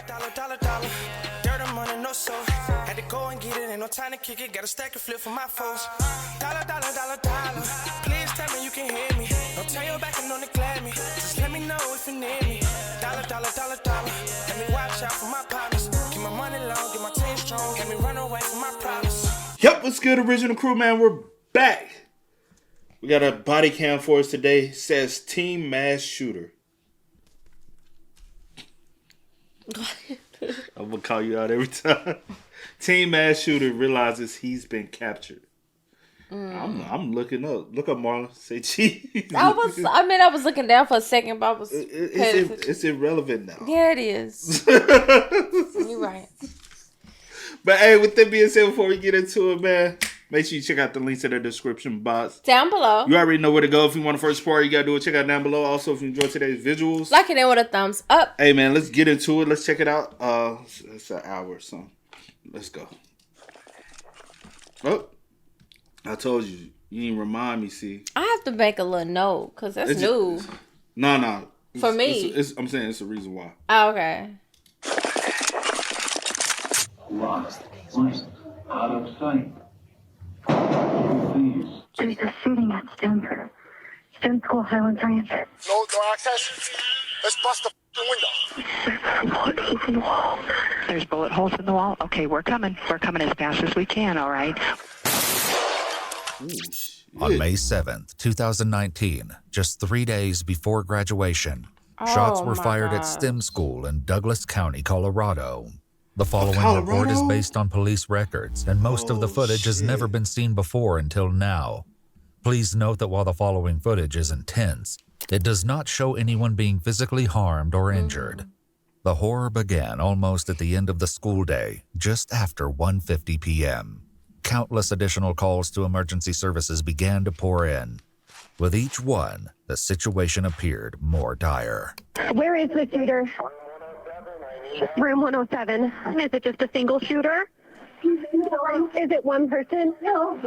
Dollar. Dirt and money, no soul. Had to go and get it, ain't no time to kick it. Got a stack of flip for my foes. Dollar. Please tell me you can hear me. Don't turn your back and don't neglect me. Just let me know if you need me. Dollar. Let me watch out for my partners. Keep my money long, get my team strong. Let me run away from my problems. Yep, what's good, original crew, man? We're back. We got a body cam for us today. It says team mass shooter. I'm gonna call you out every time. Team mass shooter realizes he's been captured. I'm looking up. Look up, Marlon. Say cheese. I was looking down for a second, but I was. It's irrelevant now. Yeah, it is. You're right. But hey, with that being said, before we get into it, man, make sure you check out the links in the description box. Down below. You already know where to go. If you want to first part, you got to do it. Check out down below. Also, if you enjoyed today's visuals, like it in with a thumbs up. Hey, man, let's get into it. Let's check it out. It's an hour or so. Let's go. Oh, I told you. You didn't remind me, see. I have to make a little note, because that's new. No. For me. I'm saying it's a reason why. Oh, okay. Lost. Out of sight. There's a shooting at Stanford. Stem School Highland Science. No access. Let's bust the window. Bullet holes in the wall. There's bullet holes in the wall? Okay, we're coming. We're coming as fast as we can, all right? On May 7th, 2019, just 3 days before graduation, shots were fired at STEM School in Douglas County, Colorado. The following report is based on police records, and most of the footage has never been seen before until now. Please note that while the following footage is intense, it does not show anyone being physically harmed or injured. The horror began almost at the end of the school day, just after 1:50 p.m. Countless additional calls to emergency services began to pour in. With each one, the situation appeared more dire. Where is the shooter? Room 107. Is it just a single shooter? Is it one person? No.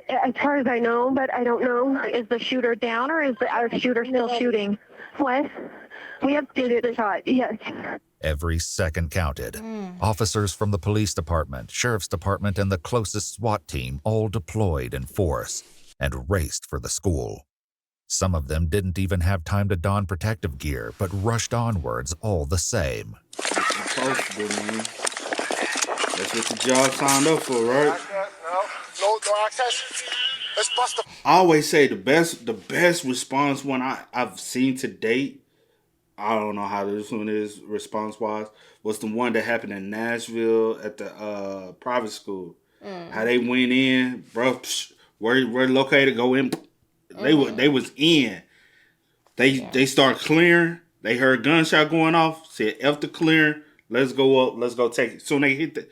As far as I know, but I don't know. Is the shooter down or is our shooter still shooting? What? We have shooter shot, yes. Every second counted. Officers from the police department, sheriff's department, and the closest SWAT team all deployed in force and raced for the school. Some of them didn't even have time to don protective gear, but rushed onwards all the same. That's what the job signed up for, right? No access. Let's bust the. I always say the best response one I've seen to date, I don't know how this one is response-wise, was the one that happened in Nashville at the private school. How they went in, bro, we're located, go in. They was in. They start clearing. They heard gunshot going off. Said F the clearing. Let's go up. Let's go take it. Soon they hit the,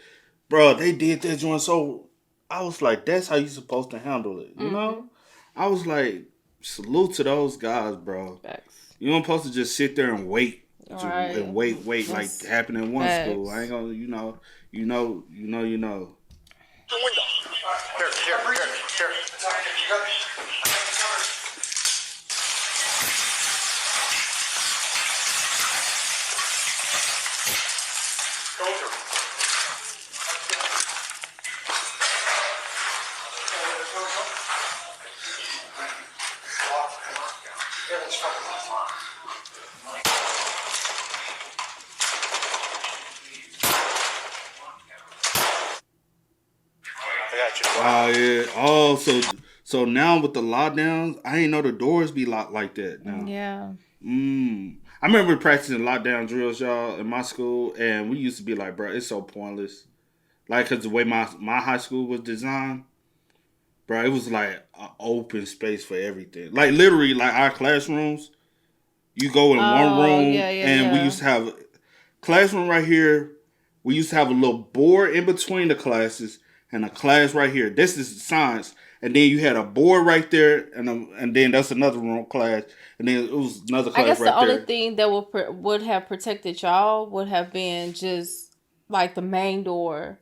bro. They did that joint. So I was like, that's how you supposed to handle it. You know. I was like, salute to those guys, bro. Facts. You don't supposed to just sit there and wait. Right. And wait like happened in one school. I ain't gonna, you know. The window. Here. Yeah. Oh, so now with the lockdowns, I ain't know the doors be locked like that now. Yeah. I remember practicing lockdown drills, y'all, in my school, and we used to be like, bro, it's so pointless. Like, because the way my high school was designed, bro, it was like an open space for everything. Like, literally, like our classrooms, you go in one room, and we used to have classroom right here. We used to have a little board in between the classes and a class right here. This is science. And then you had a board right there, and then that's another room class. And then it was another class right there. I guess the only thing that would have protected y'all would have been just like the main door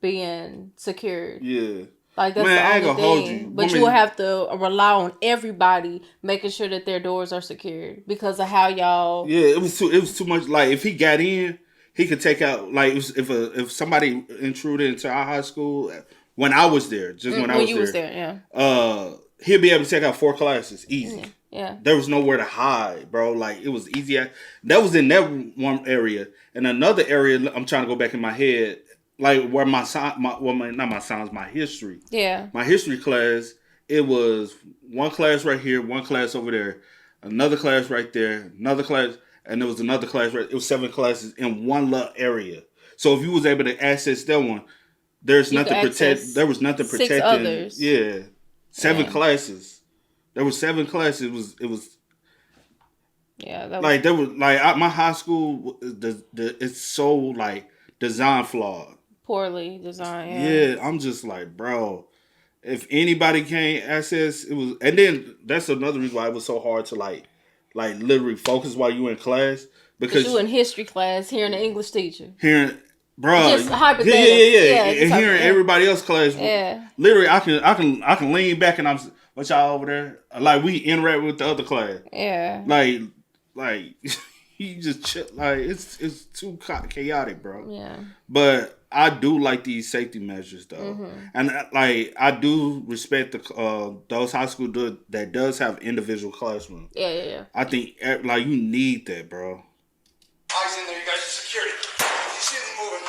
being secured. Yeah. Like, that's Man, I ain't the gonna only hold thing. you. But you will have to rely on everybody making sure that their doors are secured because of how y'all. Yeah, it was too much. Like, if he got in, he could take out. Like, if somebody intruded into our high school when I was there, when I was there, yeah. He'll be able to take out 4 classes easy. Yeah. There was nowhere to hide, bro. Like, it was easy. That was in that one area. And another area, I'm trying to go back in my head, like where my history. Yeah. My history class, it was one class right here, one class over there, another class right there, another class, and there was another class right. It was 7 classes in one little area. So if you was able to access that one, there was nothing protecting. 6 others. Yeah. 7 classes. There were 7 classes. It was. Yeah. Like there was my high school. It's so like design flawed. Poorly designed. Yeah, I'm just like, bro. If anybody can't access, it was, and then that's another reason why it was so hard to like literally focus while you in class because you in history class hearing the English teacher. Bro, just hypothetical. Yeah. And hearing everybody else class, yeah. Literally, I can lean back and I'm, what y'all over there? Like, we interact with the other class. Yeah. Like you just chill. Like, it's too chaotic, bro. Yeah. But I do like these safety measures though, and like I do respect the those high school that does have individual classrooms. Yeah. I think like you need that, bro. Eyes in there, you guys are security. You see them moving.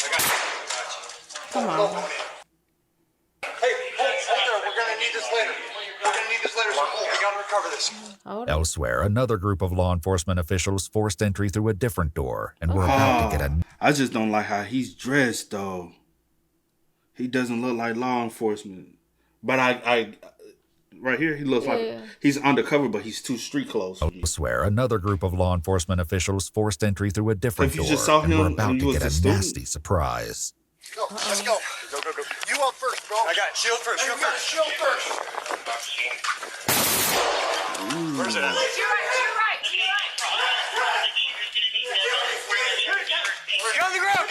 I got you. Come on. Hey, hold there. We're gonna need this later. So we gotta recover this. Elsewhere, another group of law enforcement officials forced entry through a different door and were about to get a... I just don't like how he's dressed, though. He doesn't look like law enforcement. But I right here, he looks like he's undercover, but he's too street clothes. Elsewhere, another group of law enforcement officials forced entry through a different door and were about to get a nasty surprise. Go, let's go. Go. You up first, bro. I got it. Shield first. Shield first. Where's it at? Get on the ground.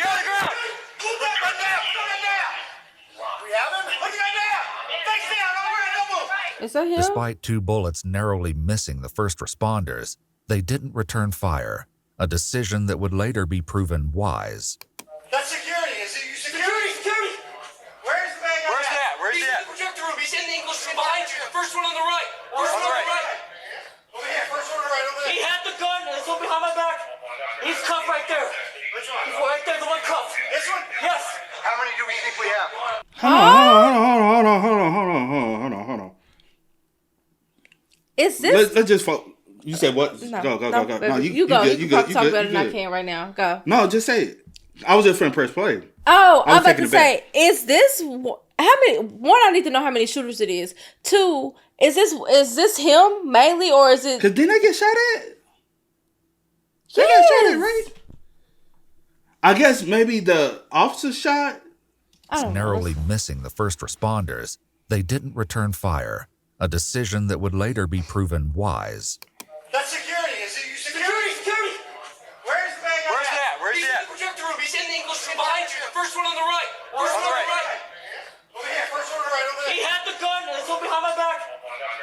Put that down. We have him? Put that down. Face down. Don't move. Is that him? Despite 2 bullets narrowly missing the first responders, they didn't return fire, a decision that would later be proven wise. That's security. Is it you security? Where's the bag? Where's that? Projector room. He's in the English room behind you. The first one on the right. Over here. First one on the right. Over there. He had the gun and it's on behind my back. He's cuffed right there. Which one? He's right there, the one cuffed. This one? Yes. How many do we think we have? Hold on. Is this? Let's just you said what? No, go. No, you go. good, You can talk good, better than I can right now. Go. No, just say it. I was just finna press play. Oh, I'm about to say, say, is this how many? One, I need to know how many shooters it is. 2, is this him mainly, or is it? Because didn't they get shot at? They Yes. got shot at, right? I guess maybe the officer shot. Narrowly missing the first responders, they didn't return fire, a decision that would later be proven wise. That's security. Is it you security? Where's the bag? Where's He's in the projector room. He's in the English room behind you. The first one on the right. Over here. First one on the right. Over there. He had the gun and it's on behind my back.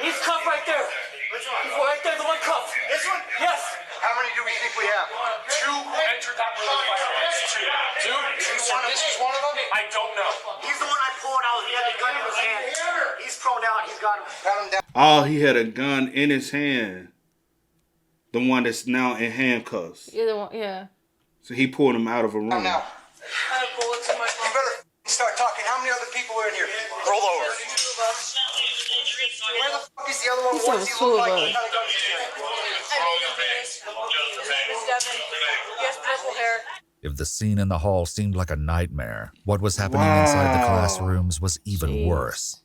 He's cuffed right there. Which one? He's right there, the one cuffed. This one? Yes. How many do we think we have? 2 entered that room. Two. This is one of them? I don't know. He's the one I pulled out. He had the gun in his hand. He's prone out. He's got him. Pat him down. Oh, he had a gun in his hand. The one that's now in handcuffs. Yeah. So he pulled him out of a room. Now. I have bullets in my You better start talking. How many other people are in here? Roll over. Where the fuck is the other one? He said What it does was he look 2 of like? us. What kind of gun is he carrying? He has purple hair. If the scene in the hall seemed like a nightmare, what was happening inside the classrooms was even worse.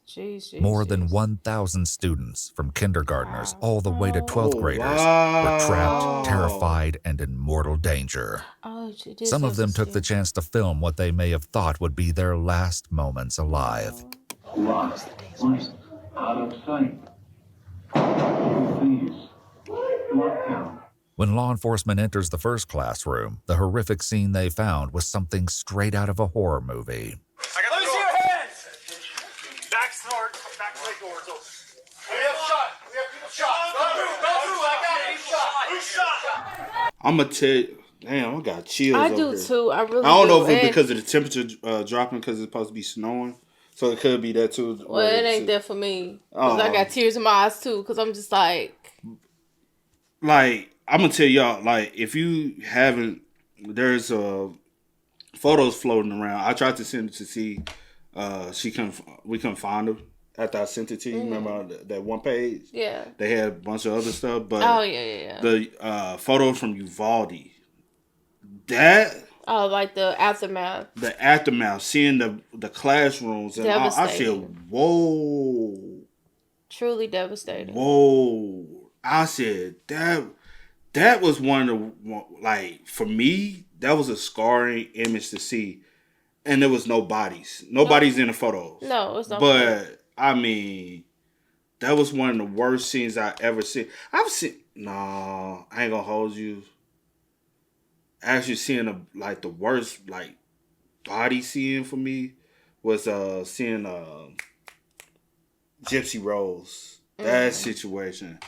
More than 1,000 students, from kindergartners all the way to 12th graders, were trapped, terrified, and in mortal danger. Some of them took the chance to film what they may have thought would be their last moments alive. Lost. Out of sight. Please. Lockdown. When law enforcement enters the first classroom, the horrific scene they found was something straight out of a horror movie. Let me see your hands. I'm gonna tell you. Damn, I got chills. I over do here. too. I really. I don't know do. if it's And- because of the temperature dropping because it's supposed to be snowing, so it could be that too. Well, it ain't that for me because I got tears in my eyes too. Because I'm just like I'm gonna tell y'all, like, if you haven't, there's photos floating around. I tried to send it to see. We couldn't find her after I sent it to you. Remember that one page? Yeah. They had a bunch of other stuff, but yeah. The photos from Uvalde. That. Oh, like the aftermath. The aftermath, seeing the classrooms, and I said, "Whoa!" Truly devastating. Whoa! I said that was one of the, like, for me, that was a scarring image to see, and there was no bodies. Nobody's in the photos. No, it's not. But I mean, that was one of the worst scenes I ever seen. I ain't gonna hold you. Actually seeing the worst body scene for me was seeing Gypsy Rose. That situation,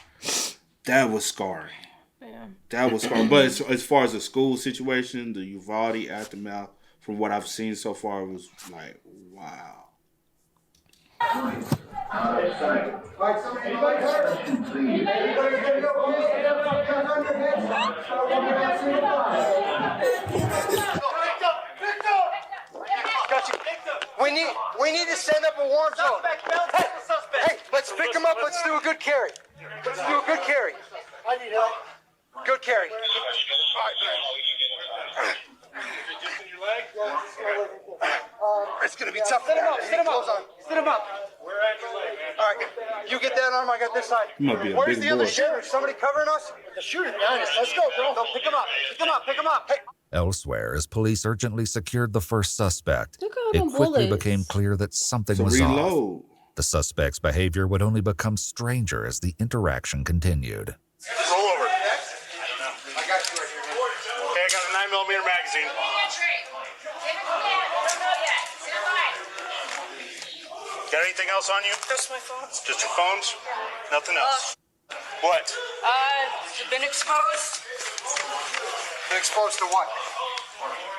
that was scarring. Yeah. That was scarring. But as far as the school situation, the Uvalde aftermath, from what I've seen so far, it was like, wow. We need to send up a warm zone. Hey, let's pick him up. Let's do a good carry. I need help. Good carry. It's gonna be tough. Sit him up. Where at your leg, man? All right, you get that arm. I got this side. Where's the other shooter? Somebody covering us? The shooter's behind us. Let's go, bro. No, pick him up. Hey. Elsewhere, as police urgently secured the first suspect, it quickly became clear that something was off. The suspect's behavior would only become stranger as the interaction continued. Roll over. I got you right here. Okay, I got a 9mm magazine. Got anything else on you? Just my phones. Just your phones? Nothing else. What? Been exposed. Been exposed to what?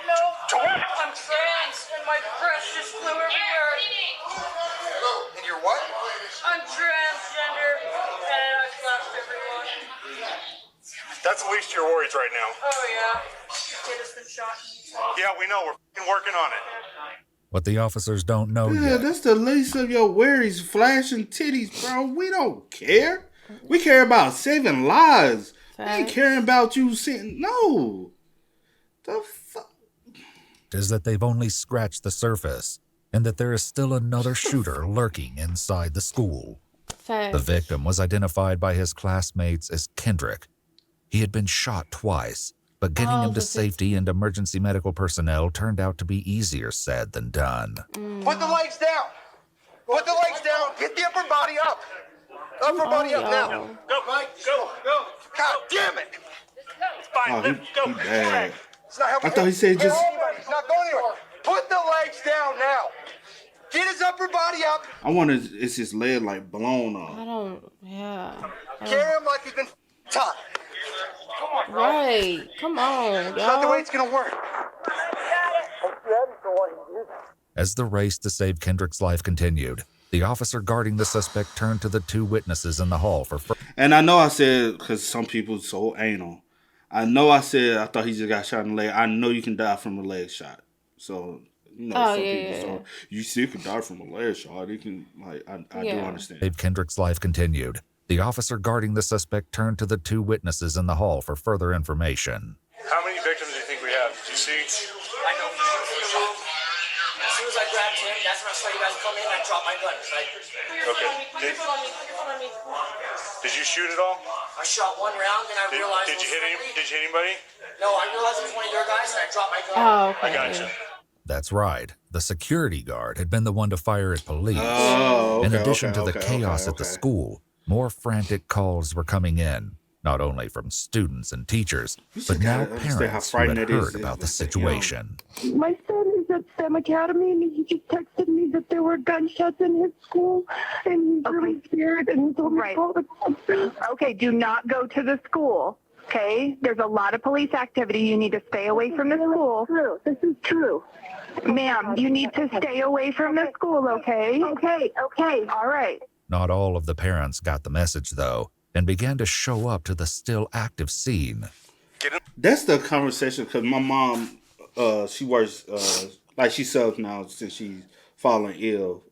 No. To what? I'm trans and my breast just flew everywhere. And you're what? I'm transgender and I flashed everyone. That's the least of your worries right now. Oh yeah. Kid has been shot. Yeah, we know. We're f***ing working on it. What the officers don't know yet. That's the least of your worries, flashing titties, bro. We don't care. We care about saving lives. We ain't caring about you sitting. No. The fuck? Is that they've only scratched the surface, and that there is still another shooter lurking inside the school. The victim was identified by his classmates as Kendrick. He had been shot twice, but getting him to safety and emergency medical personnel turned out to be easier said than done. Put the legs down. Get the upper body up. Upper body up now. Go, Mike. Go. God damn it. It's fine. He bad. I thought he said just... He's not going anywhere. Put the legs down now. Get his upper body up. I wonder, is his leg blown off? Carry him like he's been taught. Come on, bro. Right. Come on, y'all. It's not the way it's going to work. As the race to save Kendrick's life continued, the officer guarding the suspect turned to the two witnesses in the hall for And I know I said, because some people so anal, I thought he just got shot in the leg. I know you can die from a leg shot. So, some people you still can die from a leg shot. You can, I do understand. Save Kendrick's life continued. The officer guarding the suspect turned to the two witnesses in the hall for further information. How many victims do you think we have? Did you see? I know. As soon as I grabbed him, that's when I saw you guys come in and I dropped my gun. Okay. Put your foot on me. Did you shoot at all? I shot one round and I realized Did you hit anybody? No, I realized it was one of your guys and I dropped my gun. Oh, okay. I got you. That's right. The security guard had been the one to fire at police. In addition to the chaos at the school, more frantic calls were coming in, not only from students and teachers, but now parents who had heard about the situation. My son is at STEM Academy, and he just texted me that there were gunshots in his school, and he's really scared, and he told me to call the cops. Okay, do not go to the school. Okay? There's a lot of police activity. You need to stay away from the school. True. This is true. Ma'am, you need to stay away from the school, okay? Okay. All right. Not all of the parents got the message, though, and began to show up to the still active scene. That's the conversation, because my mom, she works, like she subs now since she's fallen ill.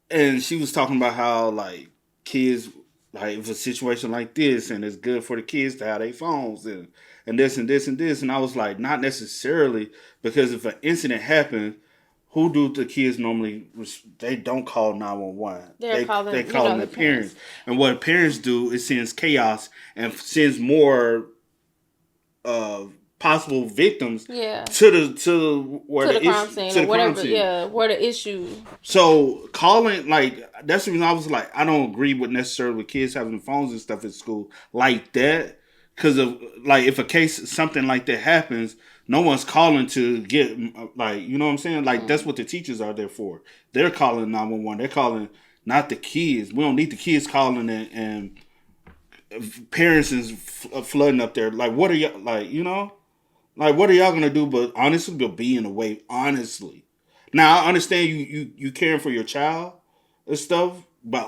And she was talking about how, like, kids, like, if a situation like this, and it's good for the kids to have their phones and this and this and this. And I was like, not necessarily, because if an incident happens, who do the kids normally? They don't call 911. They call the parents. And what parents do is sends chaos and sends more possible victims to the crime scene or whatever. Yeah, where the issue. So calling, like, that's the reason I was like, I don't agree with necessarily with kids having phones and stuff at school like that. Because of, like, if a case, something like that happens, no one's calling to get, like, you know what I'm saying? Like, that's what the teachers are there for. They're calling 911. They're calling, not the kids. We don't need the kids calling and parents is flooding up there. Like, what are y'all, like, you know? Like, what are y'all going to do but be in the way, honestly? Now, I understand you caring for your child and stuff, but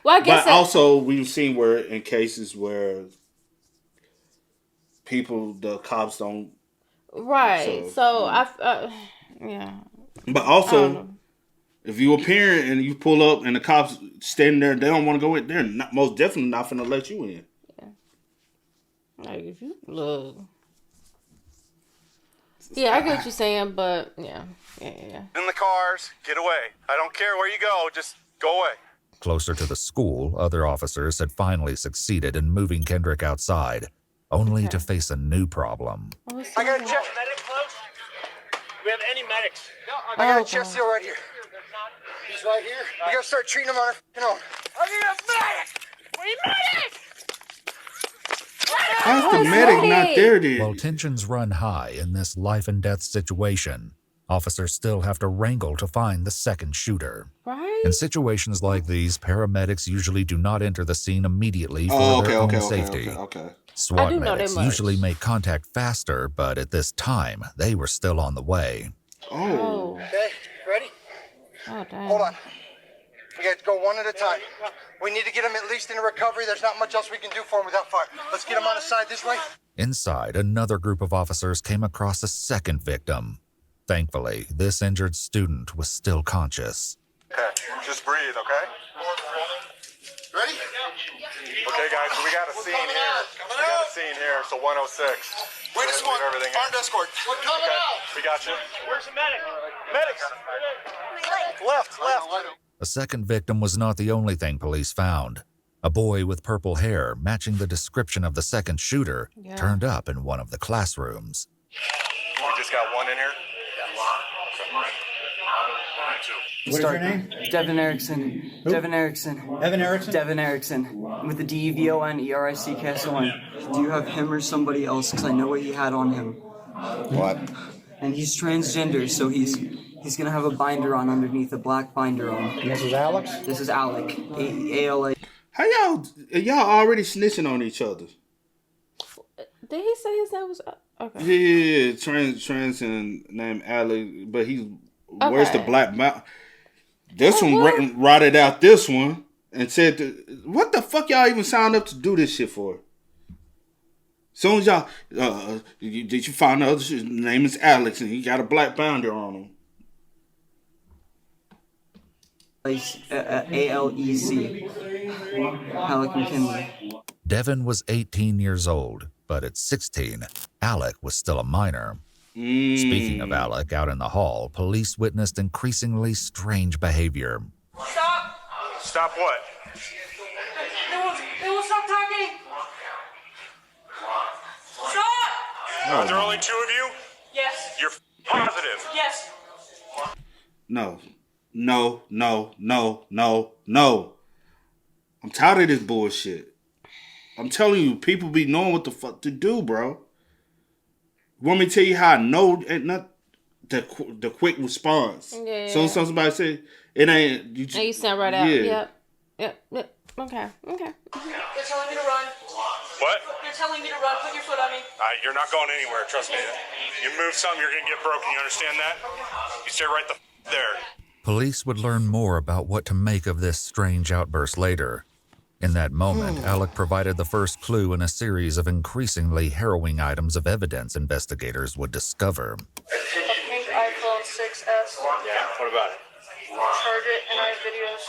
also we've seen where in cases where the cops don't. Right. So yeah. But also, if you're a parent and you pull up and the cops standing there, they don't want to go in, they're most definitely not going to let you in. Yeah. Like, if you look. Yeah, I get what you're saying, but yeah. In the cars, get away. I don't care where you go, just go away. Closer to the school, other officers had finally succeeded in moving Kendrick outside, only to face a new problem. I got a chest. Medic close? Do we have any medics? I got a chest seal right here. He's right here. We gotta start treating him on our own. I need a medic! We need medic! How's the medic not there then? While tensions run high in this life and death situation, officers still have to wrangle to find the second shooter. Right? In situations like these, paramedics usually do not enter the scene immediately for their own safety. SWAT medics usually make contact faster, but at this time, they were still on the way. Oh. Okay, ready? Oh, damn. Hold on. We got to go one at a time. We need to get him at least in recovery. There's not much else we can do for him without fire. Let's get him on the side this way. Inside, another group of officers came across a second victim. Thankfully, this injured student was still conscious. Okay, just breathe, okay? Ready? Okay, guys, so we got a scene here. So 106. Wait a second. Armed escort. We're coming out. We got you. Where's the medic? Medics. Left. A second victim was not the only thing police found. A boy with purple hair, matching the description of the second shooter, turned up in one of the classrooms. We just got one in here. What's your name? Devin Erickson. Who? Devin Erickson. Evan Erickson? Devin Erickson. With the DEVONERICKSON. Do you have him or somebody else? Because I know what he had on him. What? And he's transgender, so he's gonna have a binder on underneath, a black binder on. And this is Alex? This is Alec. ALA. How y'all already snitching on each other? Did he say his name was okay? Yeah, trans and named Alec, but he's where's the black mouth? This one rotted out this one and said, "What the fuck y'all even signed up to do this shit for?" Soon as y'all, did you find out his name is Alex and he got a black binder on him? ALEC. Alec McKinley. Devin was 18 years old, but at 16, Alec was still a minor. Speaking of Alec, out in the hall, police witnessed increasingly strange behavior. Stop! Stop what? They won't stop talking! Stop! Are there only two of you? Yes. You're positive? Yes. No. I'm tired of this bullshit. I'm telling you, people be knowing what the fuck to do, bro. Want me to tell you how I know? Not the quick response. Yeah. So somebody say it ain't. You sound right out. Yep. Okay. They're telling me to run. What? They're telling me to run. Put your foot on me. You're not going anywhere, trust me. You move something, you're going to get broken, you understand that? You stay right there. Police would learn more about what to make of this strange outburst later. In that moment, Alec provided the first clue in a series of increasingly harrowing items of evidence investigators would discover. A pink iPhone 6S. Yeah, what about it? Charge it, and I have videos.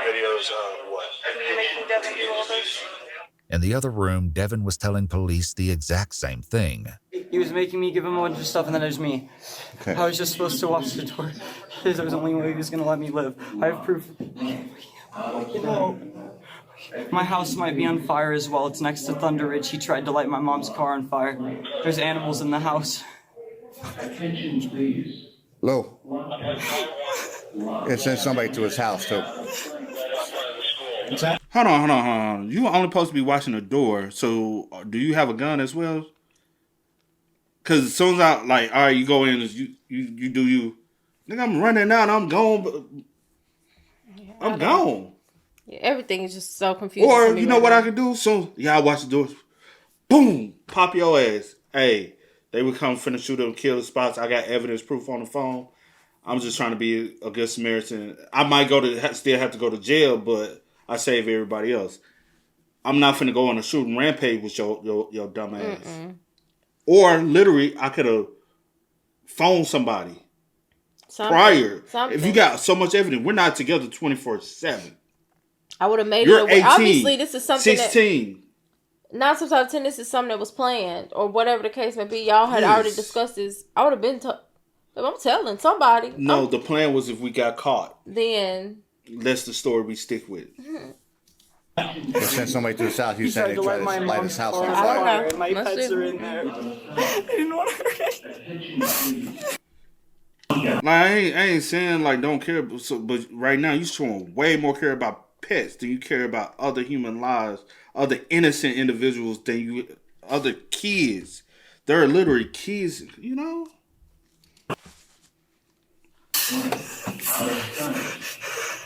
Videos of what? Me making Devin do all this. In the other room, Devin was telling police the exact same thing. He was making me give him a bunch of stuff, and then there's me. Okay. I was just supposed to watch the door. There was the only way he was going to let me live. I have proof. My house might be on fire as well. It's next to Thunder Ridge. He tried to light my mom's car on fire. There's animals in the house. Attention, please. Lou. It sent somebody to his house, too. Hold on. You were only supposed to be watching the door, so do you have a gun as well? Because as soon as I, like, all right, you go in, you do you. Nigga, I'm running out, I'm gone. I'm gone. Yeah, everything is just so confusing. Or, you know what I could do? So, I watch the door. Boom! Pop your ass. Hey, they would come finna shoot them, kill the spots. I got evidence proof on the phone. I'm just trying to be a good Samaritan. I might still have to go to jail, but I save everybody else. I'm not finna go on a shooting rampage with your dumb ass. Or literally, I could have phoned somebody prior. If you got so much evidence, we're not together 24/7. I would have made You're it. 18, Obviously, this is something 16. Not sometimes out of 10, this is something that was planned, or whatever the case may be. Y'all had already discussed this. I would have been. I'm telling somebody. No, the plan was if we got caught, then that's the story we stick with. They sent somebody to his house. You said they tried to light his house on I fire. don't know. My pets are in there. I didn't want to hurt it. Like, I ain't saying like don't care, but right now you showing way more care about pets than you care about other human lives, other innocent individuals than you other kids. There are literally kids, you know.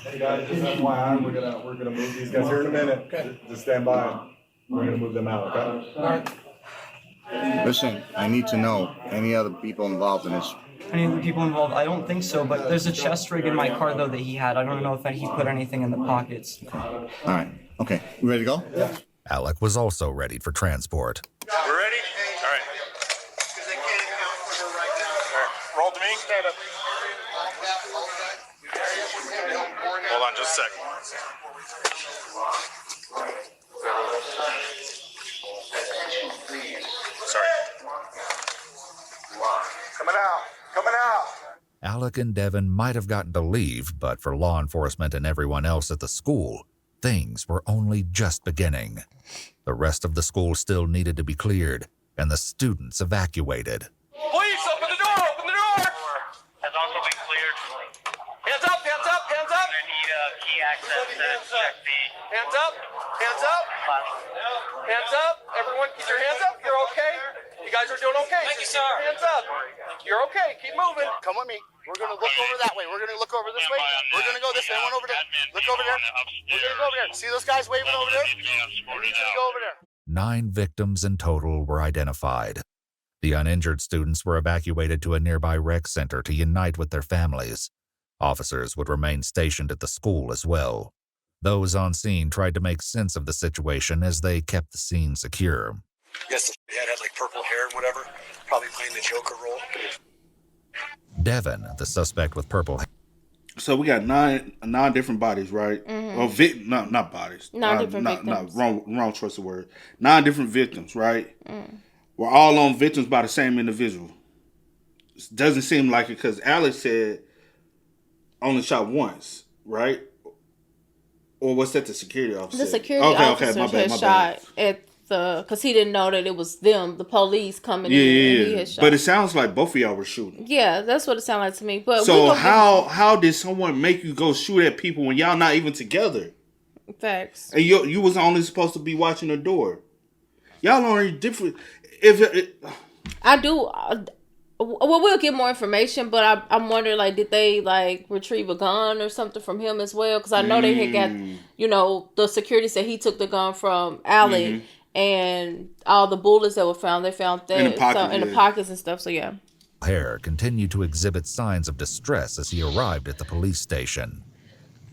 Hey guys, just FYI, we're gonna move these guys here in a minute. Okay. Just stand by. We're gonna move them out. Okay. All right. Listen, I need to know any other people involved in this. Any of the people involved? I don't think so, but there's a chest rig in my car, though, that he had. I don't know if he put anything in the pockets. All right. Okay. You ready to go? Yeah. Alec was also ready for transport. We're ready? All right. Because they can't account for her right now. All right. Roll to me. Stand up. Hold on just a second. Sorry. Coming out. Coming out. Alec and Devin might have gotten to leave, but for law enforcement and everyone else at the school, things were only just beginning. The rest of the school still needed to be cleared, and the students evacuated. Police, open the door! Open the door! Has also been cleared. Hands up! Hands up! Hands up! I need key access to check the... Hands up! Hands up! Hands up! Everyone, keep your hands up. You're okay. You guys are doing okay. Thank you, sir. Hands up. You're okay. Keep moving. Come with me. We're going to look over that way. We're going to look over this way. We're going to go this way. Everyone over there. Look over there. We're going to go over there. See those guys waving over there? We need you to go over there. 9 victims in total were identified. The uninjured students were evacuated to a nearby rec center to unite with their families. Officers would remain stationed at the school as well. Those on scene tried to make sense of the situation as they kept the scene secure. Yes, the dad had like purple hair and whatever, probably playing the Joker role. Devin, the suspect with purple hair. So we got nine different bodies, right? Mm-hmm. Well, not bodies. 9 different victims. Wrong choice of word. 9 different victims, right? We're all on victims by the same individual. Doesn't seem like it because Alex said only shot once, right? Or was that the security officer? The security officer had shot at because he didn't know that it was them, the police coming in. And he had shot. But it sounds like both of y'all were shooting. Yeah, that's what it sounded like to me. But so how did someone make you go shoot at people when y'all not even together? Facts. And you was only supposed to be watching the door. Y'all are different. Well, we'll get more information, but I'm wondering, like, did they like retrieve a gun or something from him as well? Because I know they had got, you know, the security said he took the gun from Alec, and all the bullets that were found, they found that in the pockets and stuff. So yeah. Hare continued to exhibit signs of distress as he arrived at the police station.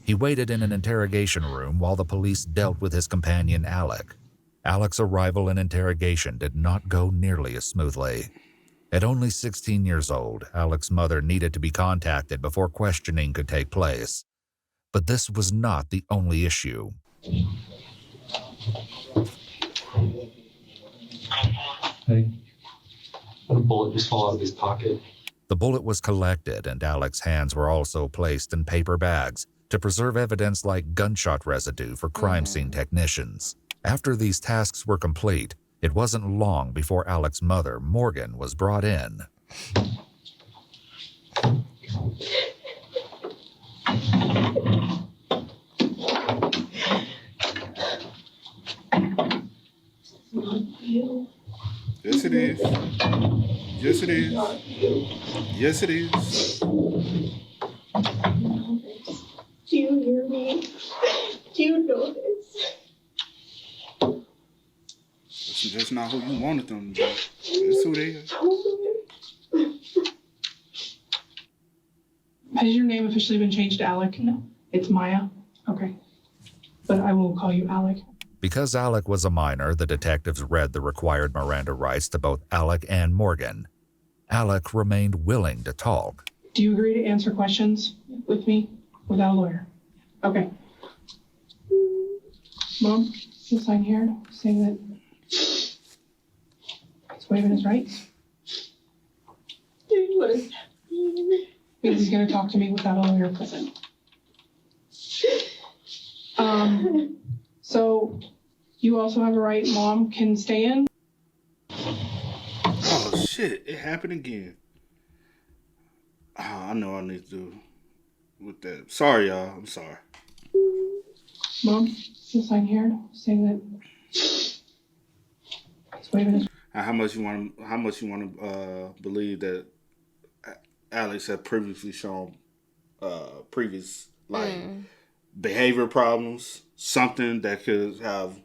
He waited in an interrogation room while the police dealt with his companion Alec. Alec's arrival and interrogation did not go nearly as smoothly. At only 16 years old, Alec's mother needed to be contacted before questioning could take place. But this was not the only issue. Hey, a bullet just fell out of his pocket. The bullet was collected, and Alec's hands were also placed in paper bags to preserve evidence like gunshot residue for crime scene technicians. After these tasks were complete, it wasn't long before Alec's mother, Morgan, was brought in. Yes, it is. Yes, it is. Yes, it is. Do you hear me? Do you know this? It's just not who you wanted them to be. It's who they are. Has your name officially been changed to Alec? No. It's Maya? Okay. But I will call you Alec. Because Alec was a minor, the detectives read the required Miranda rights to both Alec and Morgan. Alec remained willing to talk. Do you agree to answer questions with me without a lawyer? Okay. Mom, you'll sign here saying that he's waiving his rights. What does that mean? Means he's going to talk to me without a lawyer present. So you also have a right, Mom can stay in? Oh, shit. It happened again. Oh, I know I need to do with that. Sorry, y'all. I'm sorry. Mom, you'll sign here saying that he's waiving his. How much you want to believe that Alex had previously shown previous behavior problems, something that could have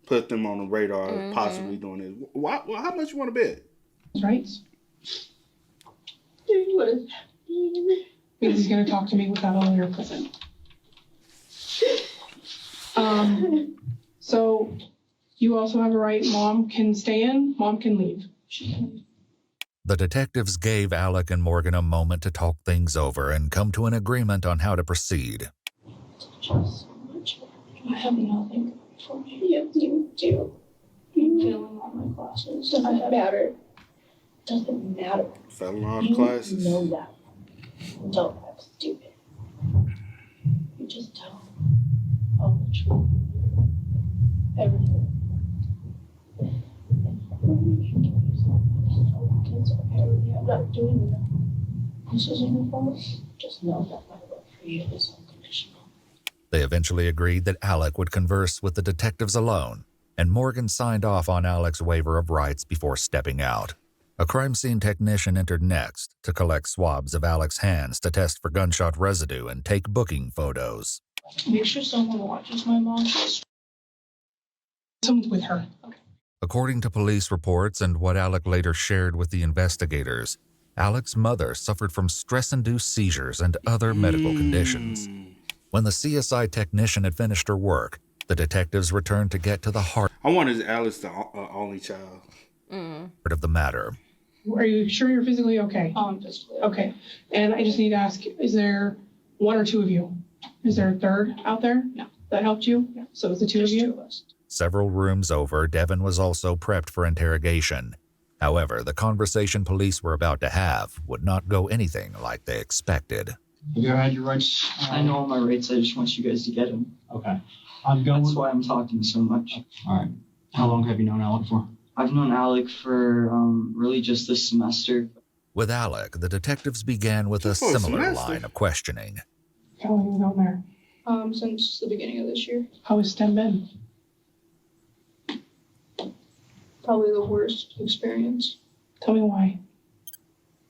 put them on the radar, possibly doing it. How much you want to bet? Rights. What does that mean? Means he's going to talk to me without a lawyer present. So you also have a right, Mom can stay in, Mom can leave. She can leave. The detectives gave Alec and Morgan a moment to talk things over and come to an agreement on how to proceed. Just so much. I have nothing for me. Yes, you do. I'm failing all my classes. Doesn't matter. Doesn't matter. Failing all the classes. You know that. Don't act stupid. You just tell all the truth. Everything. I'm not doing that. This isn't your fault. Just know that my love for you is unconditional. They eventually agreed that Alec would converse with the detectives alone, and Morgan signed off on Alec's waiver of rights before stepping out. A crime scene technician entered next to collect swabs of Alec's hands to test for gunshot residue and take booking photos. Make sure someone watches my mom. Someone's with her. Okay. According to police reports and what Alec later shared with the investigators, Alec's mother suffered from stress-induced seizures and other medical conditions. When the CSI technician had finished her work, the detectives returned to get to the heart I wanted Alex the only child. of the matter. Are you sure you're physically okay? Physically. Okay. And I just need to ask, is there one or two of you? Is there a third out there? No. That helped you? Yeah. So it's the two of you? 2 of us. Several rooms over, Devin was also prepped for interrogation. However, the conversation police were about to have would not go anything like they expected. You had your rights? I know all my rights. I just want you guys to get them. Okay. That's why I'm talking so much. All right. How long have you known Alec for? I've known Alec for really just this semester. With Alec, the detectives began with a similar line of questioning. How long have you known there? Since the beginning of this year. How has STEM been? Probably the worst experience. Tell me why.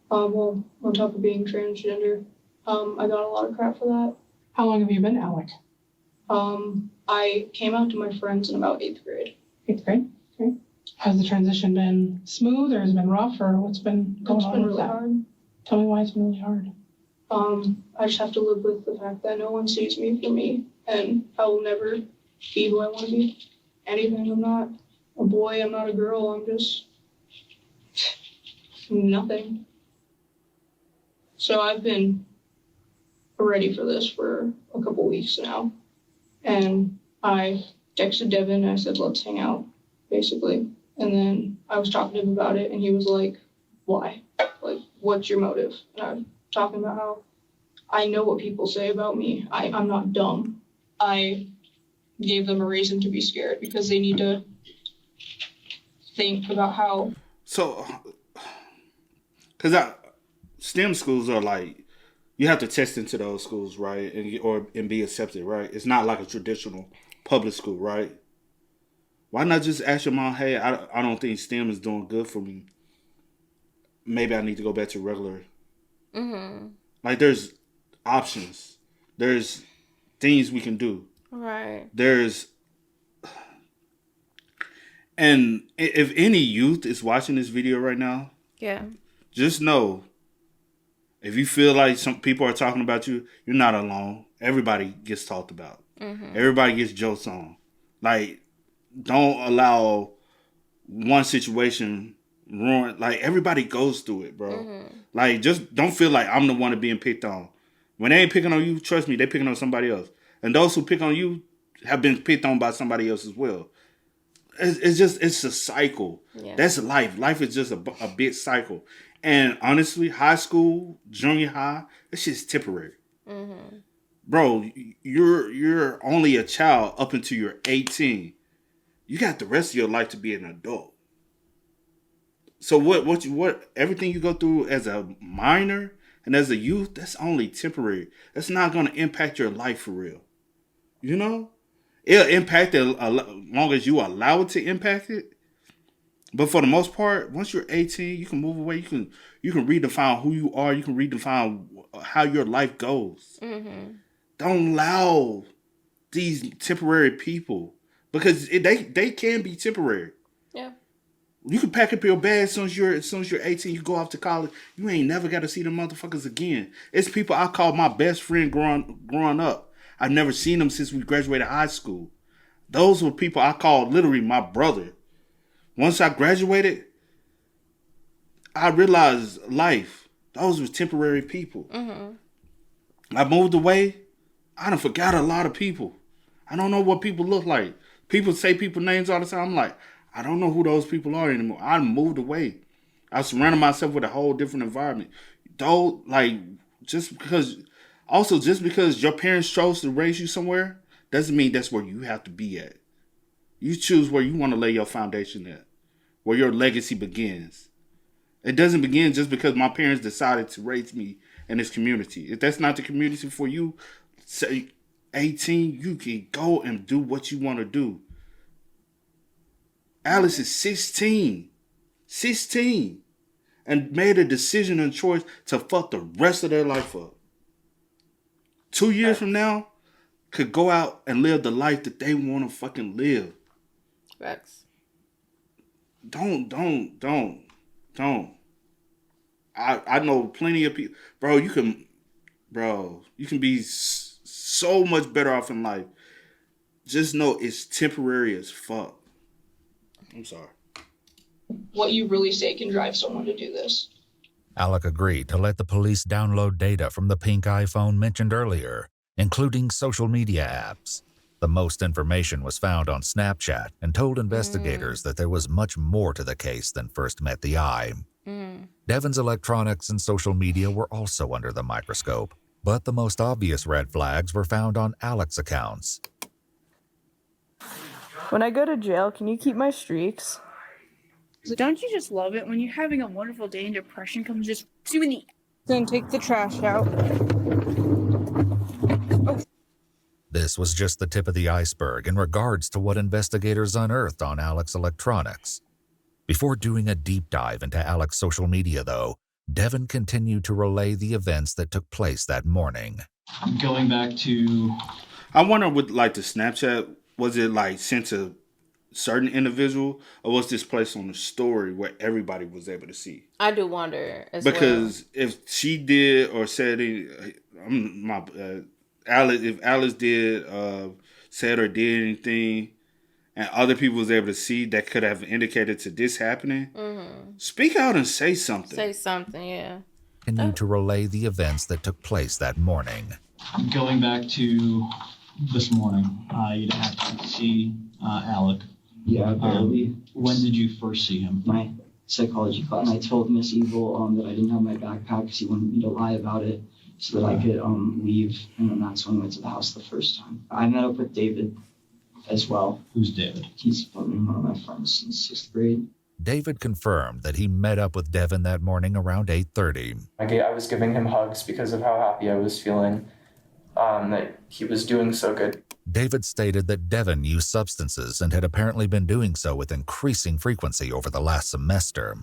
Well, on top of being transgender, I got a lot of crap for that. How long have you been Alec? I came out to my friends in about 8th grade. 8th grade? Okay. Has the transition been smooth or has it been rough or what's been going on with that? It's been really hard. Tell me why it's been really hard. I just have to live with the fact that no one sees me for me and I will never be who I want to be. Anything. I'm not a boy, I'm not a girl, I'm just nothing. So I've been ready for this for a couple weeks now. And I texted Devin and I said, let's hang out, basically. And then I was talking to him about it and he was like, why? Like, what's your motive? And I was talking about how I know what people say about me. I'm not dumb. I gave them a reason to be scared because they need to think about how. So, because STEM schools are like, you have to test into those schools, right? And be accepted, right? It's not like a traditional public school, right? Why not just ask your mom, hey, I don't think STEM is doing good for me. Maybe I need to go back to regular. Mm-hmm. Like, there's options. There's things we can do. Right. And if any youth is watching this video right now, yeah, just know, if you feel like some people are talking about you, you're not alone. Everybody gets talked about. Mm-hmm. Everybody gets jokes on. Like, don't allow one situation ruin. Like, everybody goes through it, bro. Mm-hmm. Like, just don't feel like I'm the one being picked on. When they ain't picking on you, trust me, they picking on somebody else. And those who pick on you have been picked on by somebody else as well. It's a cycle. Yeah. That's life. Life is just a big cycle. And honestly, high school, junior high, it's just temporary. Mm-hmm. Bro, you're only a child up until you're 18. You got the rest of your life to be an adult. So what everything you go through as a minor and as a youth, that's only temporary. That's not going to impact your life for real. You know? It'll impact it as long as you allow it to impact it. But for the most part, once you're 18, you can move away. You can redefine who you are. You can redefine how your life goes. Mm-hmm. Don't allow these temporary people, because they can be temporary. Yeah. You can pack up your bag as soon as you're 18. You go off to college. You ain't never got to see them motherfuckers again. It's people I call my best friend growing up. I've never seen them since we graduated high school. Those were people I called literally my brother. Once I graduated, I realized life. Those were temporary people. Mm-hmm. I moved away. I done forgot a lot of people. I don't know what people look like. People say people names all the time. I'm like, I don't know who those people are anymore. I moved away. I surrounded myself with a whole different environment. Though, like, just because your parents chose to raise you somewhere doesn't mean that's where you have to be at. You choose where you want to lay your foundation at, where your legacy begins. It doesn't begin just because my parents decided to raise me in this community. If that's not the community for you, say 18, you can go and do what you want to do. Alice is 16, and made a decision and choice to fuck the rest of their life up. 2 years from now, could go out and live the life that they want to fucking live. Facts. Don't. I know plenty of people, bro. You can be so much better off in life. Just know it's temporary as fuck. I'm sorry. What you really say can drive someone to do this. Alec agreed to let the police download data from the pink iPhone mentioned earlier, including social media apps. The most information was found on Snapchat and told investigators that there was much more to the case than first met the eye. Devin's electronics and social media were also under the microscope, but the most obvious red flags were found on Alec's accounts. When I go to jail, can you keep my streaks? Don't you just love it when you're having a wonderful day and depression comes just you in the... Then take the trash out. This was just the tip of the iceberg in regards to what investigators unearthed on Alec's electronics. Before doing a deep dive into Alec's social media, though, Devin continued to relay the events that took place that morning. I'm going back to... I wonder with like the Snapchat, was it like sent to certain individual, or was this placed on the story where everybody was able to see? I do wonder as because if she did or said it, Alice, if Alice did said or did anything, and other people was able to see, that could have indicated to this happening. Mm-hmm. Speak out and say something. Say something, yeah. Continued to relay the events that took place that morning. I'm going back to this morning. You didn't have to see Alec. Yeah, barely. When did you first see him? My psychology class. And I told Miss Evil that I didn't have my backpack because he wanted me to lie about it so that I could leave. And then that's when I went to the house the first time. I met up with David as well. Who's David? He's been one of my friends since 6th grade. David confirmed that he met up with Devin that morning around 8:30. I was giving him hugs because of how happy I was feeling that he was doing so good. David stated that Devin used substances and had apparently been doing so with increasing frequency over the last semester.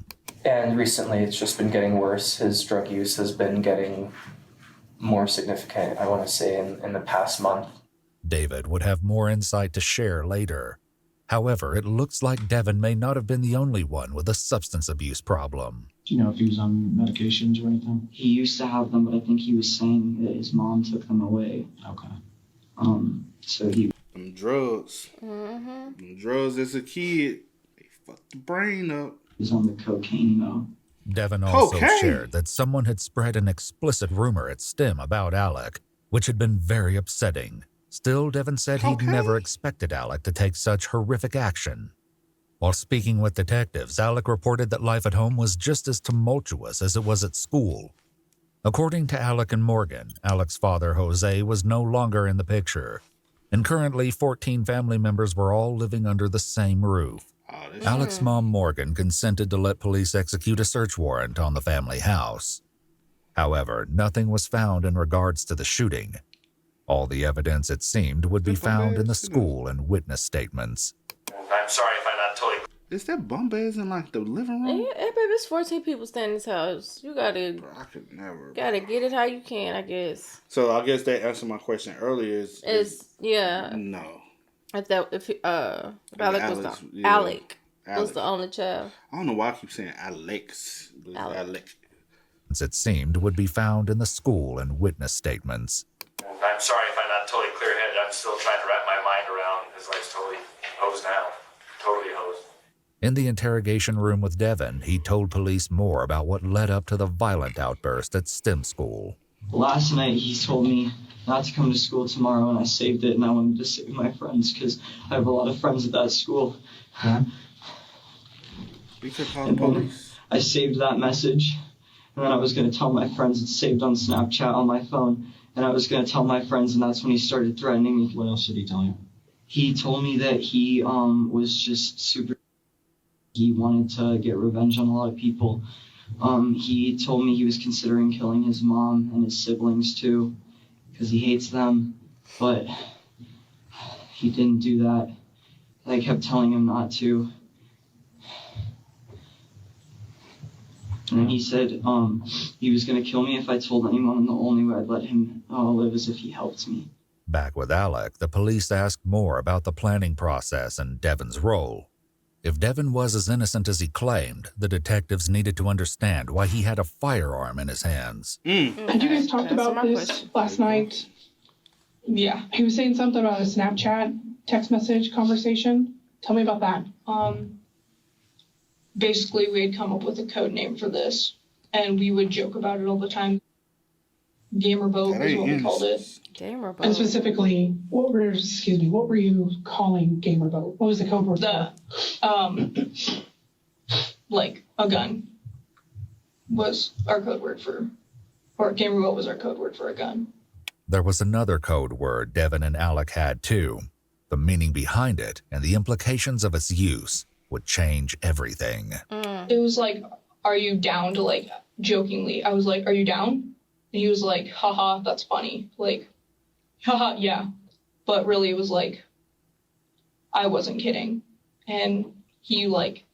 And recently it's just been getting worse. His drug use has been getting more significant, I want to say, in the past month. David would have more insight to share later. However, it looks like Devin may not have been the only one with a substance abuse problem. Do you know if he was on medications or anything? He used to have them, but I think he was saying that his mom took them away. Okay. So he... Them drugs. Mm-hmm. Them drugs as a kid, they fucked the brain up. He was on the cocaine, though. Devin also shared that someone had spread an explicit rumor at STEM about Alec, which had been very upsetting. Still, Devin said he'd never expected Alec to take such horrific action. While speaking with detectives, Alec reported that life at home was just as tumultuous as it was at school. According to Alec and Morgan, Alec's father, Jose, was no longer in the picture, and currently 14 family members were all living under the same roof. Alec's mom, Morgan, consented to let police execute a search warrant on the family house. However, nothing was found in regards to the shooting. All the evidence, it seemed, would be found in the school and witness statements. I'm sorry if I'm not totally... Is that bum beds in like the living room? Yeah, baby, it's 14 people staying in this house. You gotta... Bro, I could never. Gotta get it how you can, I guess. So I guess that answered my question earlier. Yeah. No. If Alec was the only child. I don't know why I keep saying Alex. Alec. It seemed would be found in the school and witness statements. I'm sorry if I'm not totally clear-headed. I'm still trying to wrap my mind around his life's totally hosed now. Totally hosed. In the interrogation room with Devin, he told police more about what led up to the violent outburst at STEM school. Last night, he told me not to come to school tomorrow, and I saved it, and I wanted to save my friends, because I have a lot of friends at that school. We could call the police. I saved that message, and then I was going to tell my friends it's saved on Snapchat on my phone, and I was going to tell my friends, and that's when he started threatening me. What else did he tell you? He told me that he was just super... He wanted to get revenge on a lot of people. He told me he was considering killing his mom and his siblings too, because he hates them, but he didn't do that. I kept telling him not to. And he said he was going to kill me if I told anyone, and the only way I'd let him live is if he helped me. Back with Alec, the police asked more about the planning process and Devin's role. If Devin was as innocent as he claimed, the detectives needed to understand why he had a firearm in his hands. Had you guys talked about this last night? Yeah, he was saying something about a Snapchat text message conversation. Tell me about that. Basically, we had come up with a code name for this, and we would joke about it all the time. Gamer boat is what we called it. Gamer boat. And specifically, what were you calling gamer boat? What was the code word for? Like a gun was our code word for, or gamer boat was our code word for a gun. There was another code word Devin and Alec had too. The meaning behind it and the implications of its use would change everything. It was like, are you down to, like, jokingly, I was like, are you down? And he was like, haha, that's funny. Like, haha, yeah. But really it was like, I wasn't kidding. And he, like,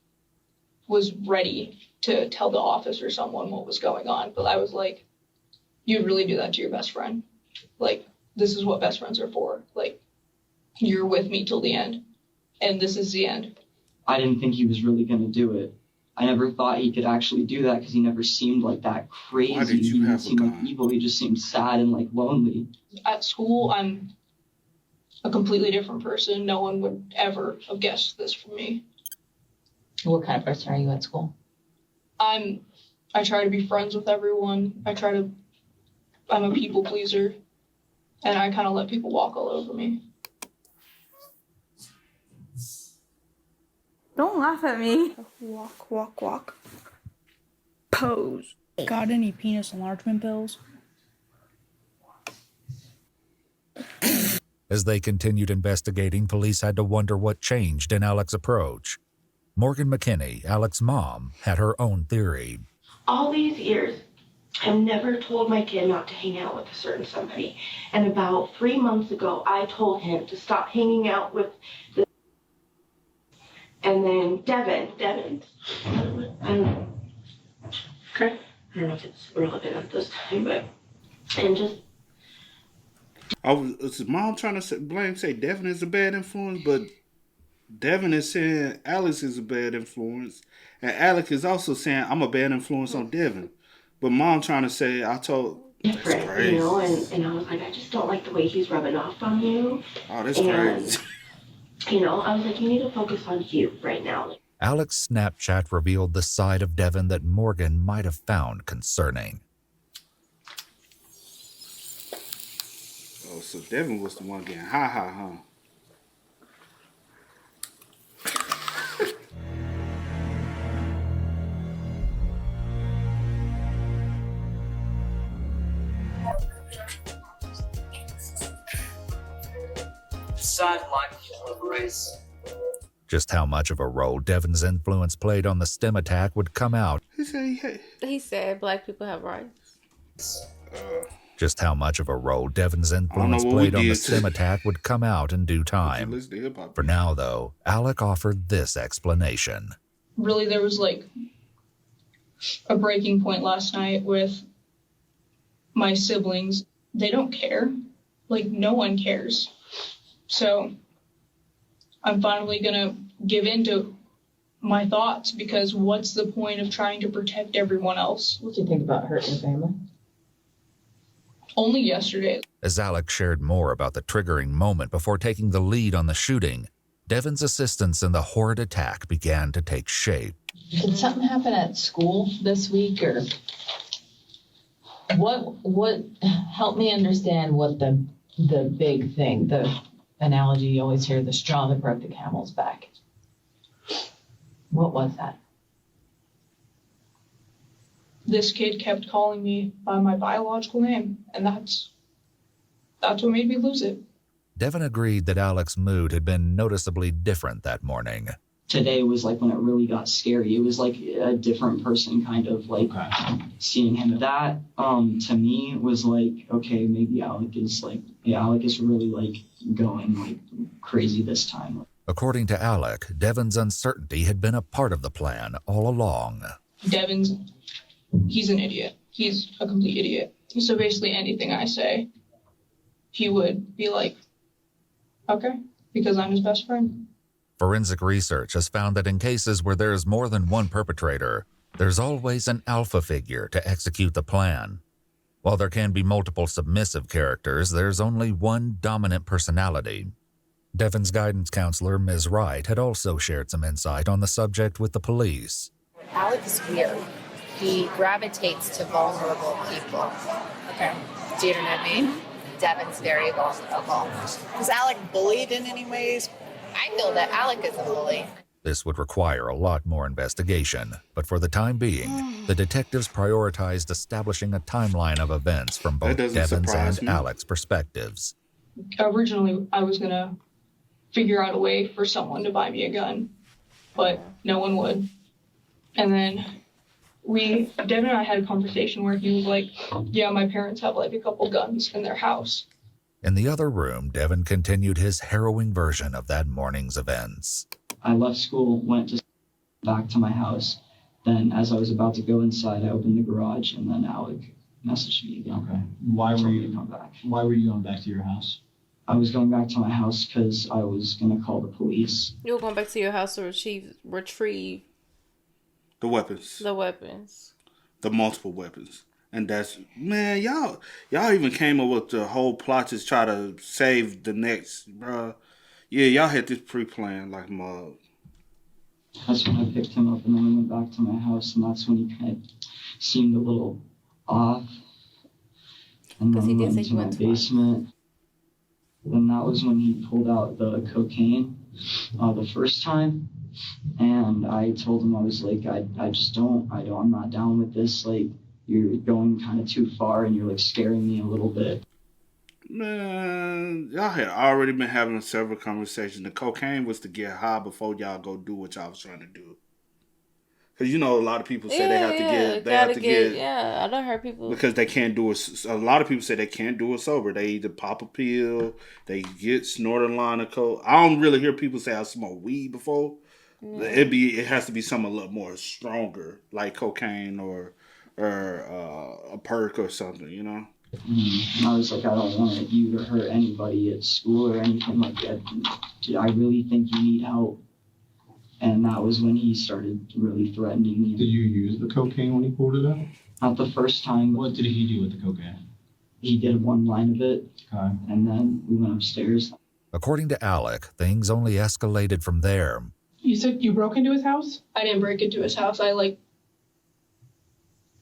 was ready to tell the officer someone what was going on. But I was like, you'd really do that to your best friend? Like, this is what best friends are for. Like, you're with me till the end, and this is the end. I didn't think he was really going to do it. I never thought he could actually do that because he never seemed like that crazy. Why did you he didn't have seem a like gun? evil. He just seemed sad and like lonely. At school, I'm a completely different person. No one would ever have guessed this from me. What kind of person are you at school? I try to be friends with everyone. I'm a people pleaser, and I kind of let people walk all over me. Don't laugh at me. Walk, walk, walk. Pose. Got any penis enlargement pills? As they continued investigating, police had to wonder what changed in Alex's approach. Morgan McKinney, Alex's mom, had her own theory. All these years, I've never told my kid not to hang out with a certain somebody. And about 3 months ago, I told him to stop hanging out with the... And then Devin. Okay. I don't know if it's relevant at this time, but... And just... Was his mom trying to say Devin is a bad influence, but Devin is saying Alex is a bad influence, and Alex is also saying I'm a bad influence on Devin. But mom trying to say that's crazy. You know, and I was like, I just don't like the way he's rubbing off on you. Oh, that's crazy. You know, I was like, you need to focus on you right now. Alex's Snapchat revealed the side of Devin that Morgan might have found concerning. Oh, so Devin was the one getting huh? Just how much of a role Devin's influence played on the STEM attack would come out. He said black people have rights. Just how much of a role Devin's influence played on the STEM attack would come out in due time. For now, though, Alec offered this explanation. Really, there was like a breaking point last night with my siblings. They don't care. Like, no one cares. So I'm finally going to give in to my thoughts, because what's the point of trying to protect everyone else? What do you think about hurting your family? Only yesterday. As Alec shared more about the triggering moment before taking the lead on the shooting, Devin's assistance in the horrid attack began to take shape. Did something happen at school this week, or what help me understand what the big thing, the analogy you always hear, the straw that broke the camel's back. What was that? This kid kept calling me by my biological name, and that's what made me lose it. Devin agreed that Alec's mood had been noticeably different that morning. Today was like when it really got scary. It was like a different person, kind of like seeing him. That to me was like, okay, maybe Alec is really like going like crazy this time. According to Alec, Devin's uncertainty had been a part of the plan all along. He's an idiot. He's a complete idiot. So basically anything I say, he would be like, okay, because I'm his best friend. Forensic research has found that in cases where there is more than one perpetrator, there's always an alpha figure to execute the plan. While there can be multiple submissive characters, there's only one dominant personality. Devin's guidance counselor, Ms. Wright, had also shared some insight on the subject with the police. Alec is weird. He gravitates to vulnerable people. Okay. Do you know what I mean? Devin's very vulnerable. Was Alec bullied in any ways? I feel that Alec is a bully. This would require a lot more investigation, but for the time being, the detectives prioritized establishing a timeline of events from both Devin's and Alec's perspectives. Originally, I was going to figure out a way for someone to buy me a gun, but no one would. And then Devin and I had a conversation where he was like, yeah, my parents have like a couple guns in their house. In the other room, Devin continued his harrowing version of that morning's events. I left school, went to back to my house. Then as I was about to go inside, I opened the garage, and then Alec messaged me again. Okay. Why were you come back? Why were you going back to your house? I was going back to my house because I was gonna call the police. You were going back to your house to retrieve the weapons. The multiple weapons. And that's, man, y'all even came up with the whole plot to try to save the next, bruh. Yeah, y'all had this pre-planned like mug. That's when I picked him up, and then we went back to my house, and that's when he kind of seemed a little off. And then we went into my basement. Then that was when he pulled out the cocaine the first time. And I told him, I was like, I'm not down with this. Like, you're going kind of too far, and you're like scaring me a little bit. Man, y'all had already been having several conversations. The cocaine was to get high before y'all go do what y'all was trying to do. Because you know, a lot of people say they have to get. Yeah, I don't heard people because they can't do it. A lot of people say they can't do it sober. They either pop a pill, they snort a line of coke. I don't really hear people say I smoked weed before. Yeah. It has to be something a little more stronger, like cocaine or a perk or something, you know. And I was like, I don't want you to hurt anybody at school or anything like that. I really think you need help. And that was when he started really threatening me. Did you use the cocaine when he pulled it out? Not the first time. What did he do with the cocaine? He did one line of it. Okay. And then we went upstairs. According to Alec, things only escalated from there. You said you broke into his house? I didn't break into his house. I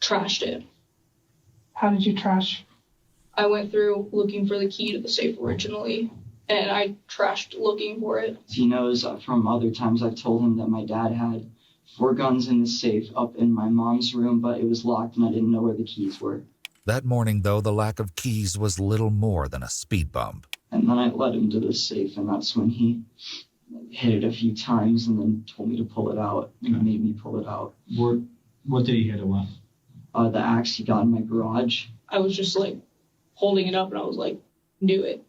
trashed it. How did you trash? I went through looking for the key to the safe originally, and I trashed looking for it. He knows from other times I've told him that my dad had 4 guns in the safe up in my mom's room, but it was locked and I didn't know where the keys were. That morning, though, the lack of keys was little more than a speed bump. And then I led him to the safe, and that's when he hit it a few times and then told me to pull it out, and he made me pull it out. What did he hit it with? The axe he got in my garage. I was just holding it up, and I was like, do it.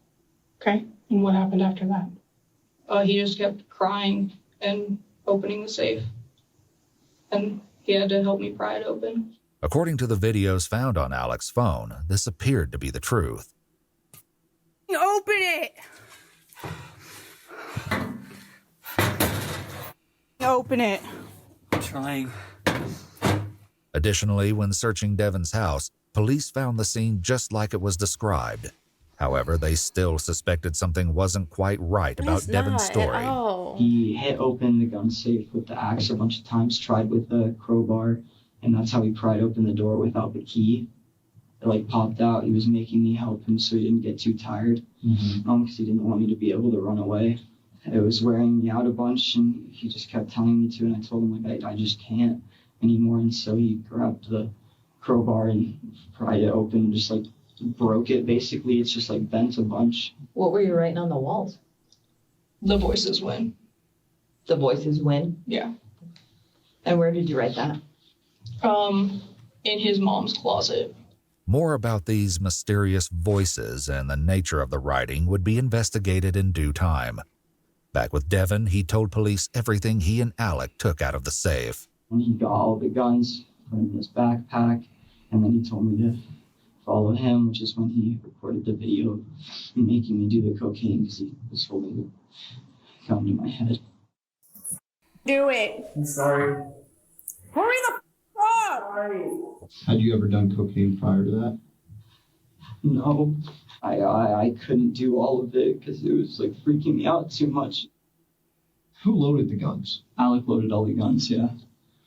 Okay. And what happened after that? He just kept crying and opening the safe. And he had to help me pry it open. According to the videos found on Alec's phone, this appeared to be the truth. Open it! Open it. I'm trying. Additionally, when searching Devin's house, police found the scene just like it was described. However, they still suspected something wasn't quite right about Devin's story. He hit open the gun safe with the axe a bunch of times, tried with a crowbar, and that's how he pried open the door without the key. It popped out. He was making me help him so he didn't get too tired, because he didn't want me to be able to run away. It was wearing me out a bunch, and he just kept telling me to, and I told him I just can't anymore. And so he grabbed the crowbar and pried it open and just broke it. Basically, it's just bent a bunch. What were you writing on the walls? The voices win. The voices win? Yeah. And where did you write that? In his mom's closet. More about these mysterious voices and the nature of the writing would be investigated in due time. Back with Devin, he told police everything he and Alec took out of the safe. When he got all the guns, put them in his backpack, and then he told me to follow him, which is when he recorded the video of making me do the cocaine because he was holding the gun to my head. Do it. I'm sorry. Hurry the f*** up! Had you ever done cocaine prior to that? No, I couldn't do all of it because it was freaking me out too much. Who loaded the guns? Alec loaded all the guns, yeah.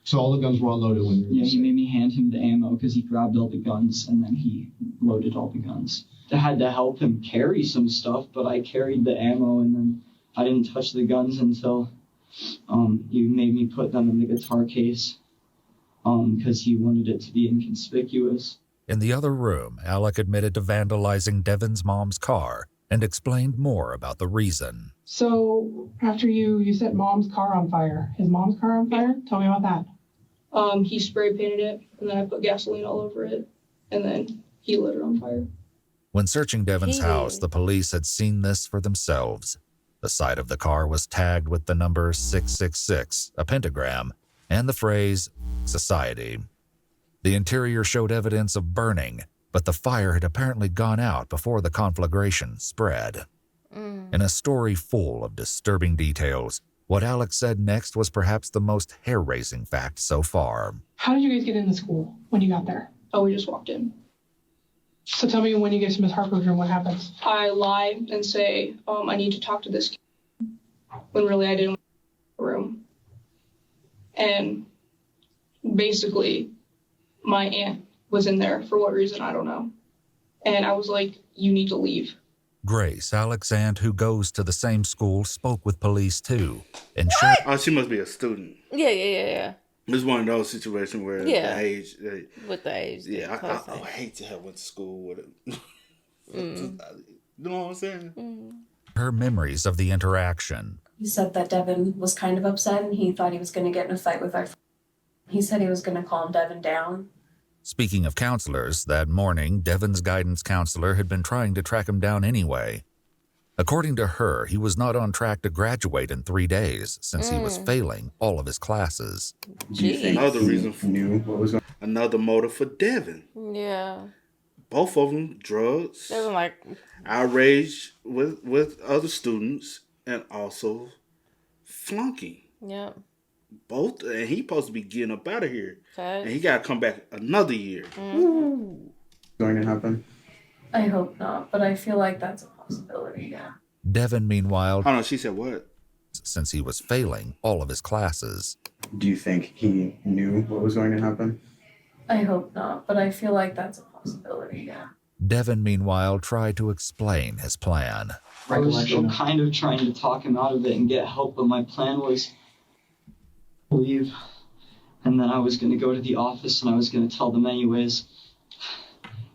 So all the guns were unloaded when you were Yeah, he made me hand him the ammo because he grabbed all the guns and then he loaded all the guns. I had to help him carry some stuff, but I carried the ammo and then I didn't touch the guns until you made me put them in the guitar case because he wanted it to be inconspicuous. In the other room, Alec admitted to vandalizing Devin's mom's car and explained more about the reason. So after you set mom's car on fire, his mom's car on fire? Tell me about that. He spray painted it, and then I put gasoline all over it, and then he lit it on fire. When searching Devin's house, the police had seen this for themselves. The side of the car was tagged with the number 666, a pentagram, and the phrase society. The interior showed evidence of burning, but the fire had apparently gone out before the conflagration spread. In a story full of disturbing details, what Alex said next was perhaps the most hair-raising fact so far. How did you guys get into school when you got there? Oh, we just walked in. So tell me when you get to Miss Harper's room, what happens? I lie and say, I need to talk to this kid, when really I didn't want to go to the room. And basically, my aunt was in there for what reason, I don't know. And I was like, you need to leave. Grace, Alex's aunt, who goes to the same school, spoke with police too. And oh, she must be a student. Yeah. It's one of those situations where the age. With the age. Yeah, I hate to have went to school with it. You know what I'm saying? Her memories of the interaction. He said that Devin was kind of upset and he thought he was going to get in a fight with our friend. He said he was going to calm Devin down. Speaking of counselors, that morning, Devin's guidance counselor had been trying to track him down anyway. According to her, he was not on track to graduate in 3 days since he was failing all of his classes. Do you think another reason for another motive for Devin? Yeah. Both of them, drugs, Devin like outrage with other students, and also flunking. Yeah. Both, and he supposed to be getting up out of here, and he got to come back another year. Going to happen? I hope not, but I feel like that's a possibility. Yeah. Devin, meanwhile, hold on, she said what? Since he was failing all of his classes. Do you think he knew what was going to happen? I hope not, but I feel like that's a possibility. Yeah. Devin, meanwhile, tried to explain his plan. I was still kind of trying to talk him out of it and get help, but my plan was leave, and then I was going to go to the office and I was going to tell them anyways,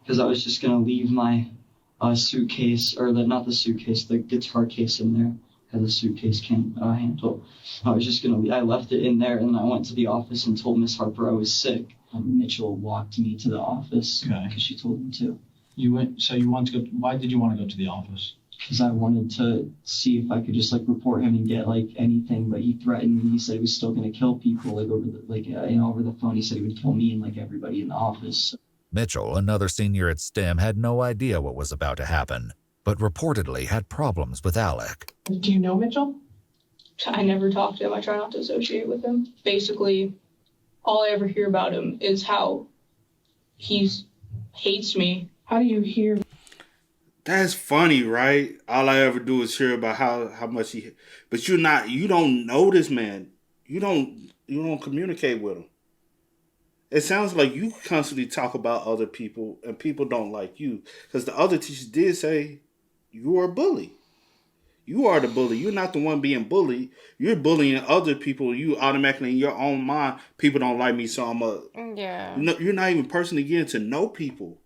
because I was just going to leave my suitcase, or the guitar case in there, had the suitcase handle. I was just going to, I left it in there, and then I went to the office and told Miss Harper I was sick. Mitchell walked me to the office because she told him to. Why did you want to go to the office? Because I wanted to see if I could just report him and get anything, but he threatened me. He said he was still going to kill people over the phone. He said he would kill me and everybody in the office. Mitchell, another senior at STEM, had no idea what was about to happen, but reportedly had problems with Alec. Do you know Mitchell? I never talk to him. I try not to associate with him. Basically, all I ever hear about him is how he hates me. How do you hear? That's funny, right? All I ever do is hear about how much he, but you don't know this man. You don't communicate with him. It sounds like you constantly talk about other people and people don't like you. Because the other teachers did say you are a bully. You are the bully. You're not the one being bullied. You're bullying other people. You automatically, in your own mind, people don't like me, so I'm a... Yeah. You're not even personally getting to know people.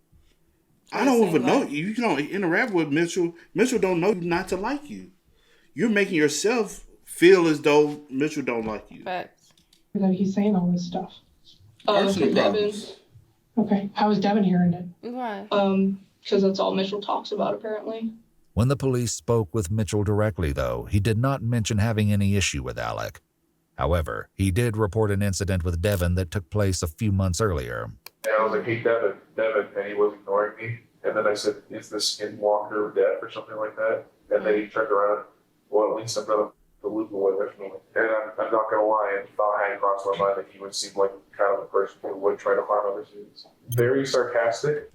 I don't even know. You don't interact with Mitchell. Mitchell don't know you not to like you. You're making yourself feel as though Mitchell don't like you. Facts. That he's saying all this stuff. Devin. Okay. How is Devin hearing it? Right. Because that's all Mitchell talks about, apparently. When the police spoke with Mitchell directly, though, he did not mention having any issue with Alec. However, he did report an incident with Devin that took place a few months earlier. And I was like, hey, Devin, and he was ignoring me. And then I said, is this skinwalker deaf or something like that? And then he turned around, well, at least I'm going to loop away with me. And I'm not going to lie, it thought had crossed my mind that he would seem like kind of a person who would try to harm other students. Very sarcastic.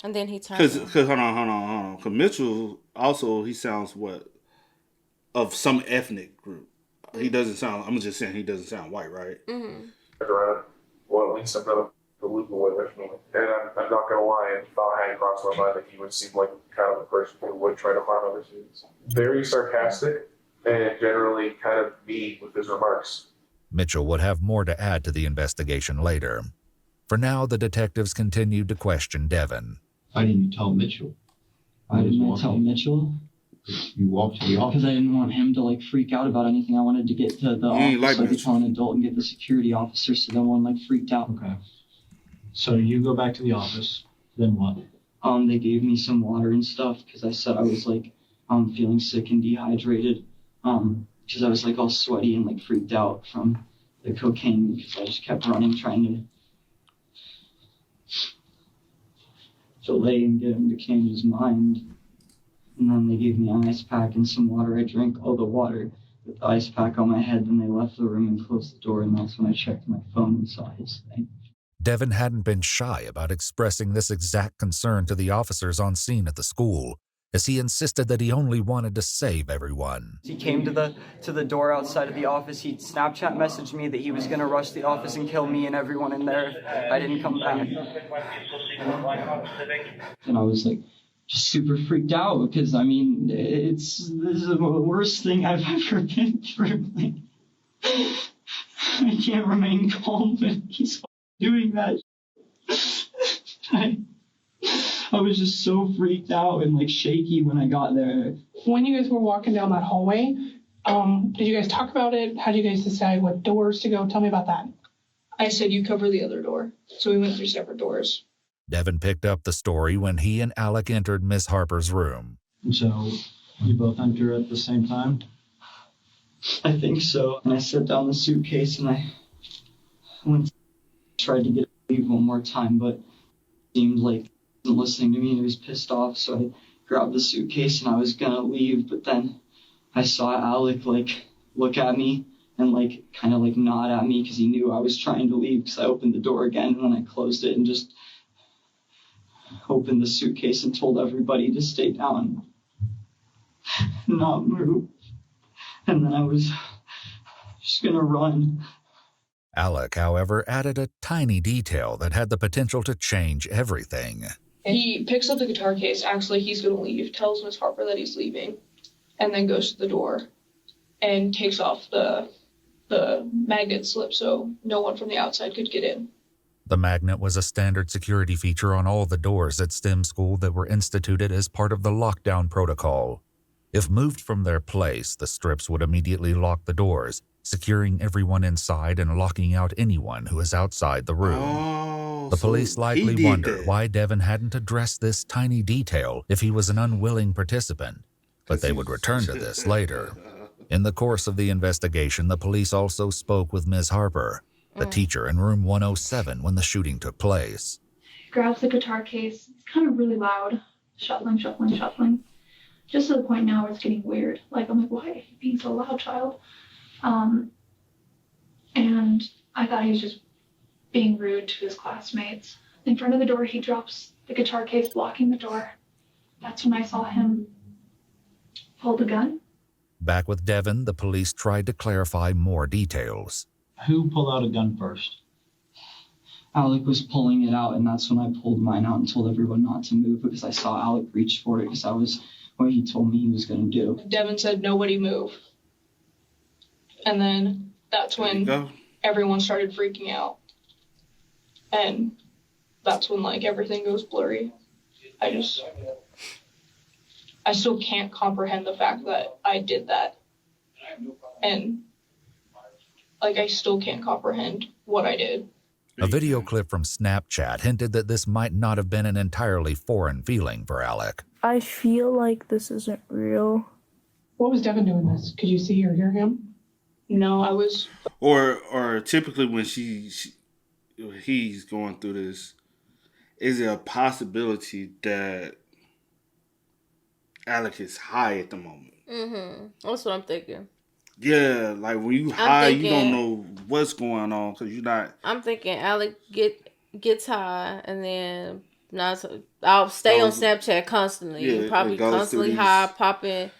And then he turned. Because hold on. Because Mitchell also, he sounds of some ethnic group. He doesn't sound. I'm just saying he doesn't sound white, right? Mm-hmm. Around. Well, at least I'm gonna loop away with me. And I'm not gonna lie, it thought had crossed my mind that he would seem like kind of a person who would try to harm other students. Very sarcastic and generally kind of mean with his remarks. Mitchell would have more to add to the investigation later. For now, the detectives continued to question Devin. Why didn't you tell Mitchell? Why didn't I tell Mitchell? You walked to the office? Because I didn't want him to freak out about anything. I wanted to get to the office so I could tell an adult and get the security officer so no one freaked out. Okay. So you go back to the office. Then what? They gave me some water and stuff because I said I was feeling sick and dehydrated. And because I was like all sweaty and like freaked out from the cocaine because I just kept running trying to delay and get him to change his mind. And then they gave me an ice pack and some water. I drank all the water with the ice pack on my head. Then they left the room and closed the door, and that's when I checked my phone and saw his thing. Devin hadn't been shy about expressing this exact concern to the officers on scene at the school, as he insisted that he only wanted to save everyone. He came to the door outside of the office. He Snapchat messaged me that he was going to rush the office and kill me and everyone in there if I didn't come back. And I was like just super freaked out because, I mean, this is the worst thing I've ever been through. Like, I can't remain calm when he's doing that. I was just so freaked out and like shaky when I got there. When you guys were walking down that hallway, did you guys talk about it? How did you guys decide what doors to go? Tell me about that. I said you cover the other door. So we went through separate doors. Devin picked up the story when he and Alec entered Miss Harper's room. So you both enter at the same time? I think so. And I set down the suitcase and I went, tried to get it to leave one more time, but it seemed like he wasn't listening to me and he was pissed off. So I grabbed the suitcase and I was gonna leave, but then I saw Alec like look at me and like kind of like nod at me because he knew I was trying to leave because I opened the door again and then I closed it and just opened the suitcase and told everybody to stay down, not move. And then I was just gonna run. Alec, however, added a tiny detail that had the potential to change everything. He picks up the guitar case, acts like he's going to leave, tells Miss Harper that he's leaving, and then goes to the door and takes off the magnet slip so no one from the outside could get in. The magnet was a standard security feature on all the doors at STEM school that were instituted as part of the lockdown protocol. If moved from their place, the strips would immediately lock the doors, securing everyone inside and locking out anyone who is outside the room. The police likely wondered why Devin hadn't addressed this tiny detail if he was an unwilling participant, but they would return to this later. In the course of the investigation, the police also spoke with Ms. Harper, the teacher in room 107 when the shooting took place. He grabs the guitar case. It's kind of really loud, shuffling, just to the point now where it's getting weird. Like, I'm like, why are you being so loud, child? And I thought he was just being rude to his classmates. In front of the door, he drops the guitar case, blocking the door. That's when I saw him pull the gun. Back with Devin, the police tried to clarify more details. Who pulled out a gun first? Alec was pulling it out, and that's when I pulled mine out and told everyone not to move because I saw Alec reach for it because that was what he told me he was going to do. Devin said, nobody move. And then that's when everyone started freaking out. And that's when, like, everything goes blurry. I still can't comprehend the fact that I did that. And, like, I still can't comprehend what I did. A video clip from Snapchat hinted that this might not have been an entirely foreign feeling for Alec. I feel like this isn't real. What was Devin doing this? Could you see or hear him? No, I was... Or typically when he's going through this, is there a possibility that Alec is high at the moment? Mm-hmm. That's what I'm thinking. Yeah, like when you high, you don't know what's going on because you're not... I'm thinking Alec gets high and then... I'll stay on Snapchat constantly. Yeah, probably constantly high, popping...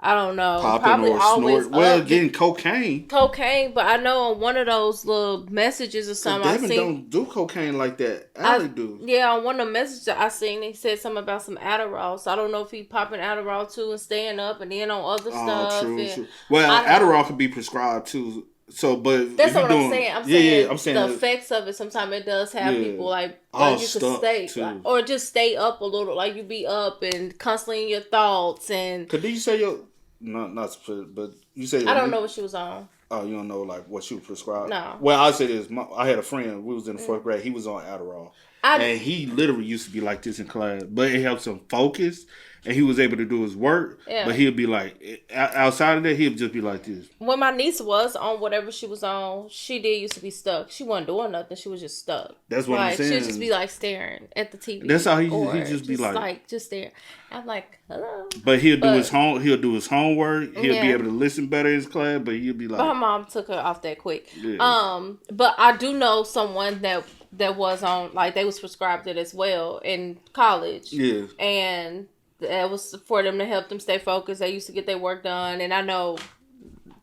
I don't know. Popping probably or always snort. Well, getting cocaine. But I know on one of those little messages or something I Devin seen. Don't do cocaine like that. Alec do. Yeah, on one of the messages I seen, he said something about some Adderall. So I don't know if he popping Adderall too and staying up and then on other stuff. True. Well, Adderall can be prescribed too. So, but that's what I'm saying. I'm saying the that, effects of it. Sometimes it does have people like you could stay or just stay up a little. Like you be up and constantly in your thoughts and. Could you say your? Not but you say I don't know what she was on. Oh, you don't know like what she was prescribed? No. Well, I say this. I had a friend. We was in the fourth grade. He was on Adderall, and he literally used to be like this in class. But it helps him focus, and he was able to do his work. Yeah. But he'll be like, outside of that, he'll just be like this. When my niece was on whatever she was on, she did used to be stuck. She wasn't doing nothing. She was just stuck. That's what I'm saying. She'd just be like staring at the TV. That's how he just be like just staring. I'm like, hello. But he'll do his homework. He'll be able to listen better in his class. But he'll be like. But her mom took her off that quick. Yeah. But I do know someone that was on, like, they was prescribed it as well in college. Yeah. And it was for them to help them stay focused. They used to get their work done. And I know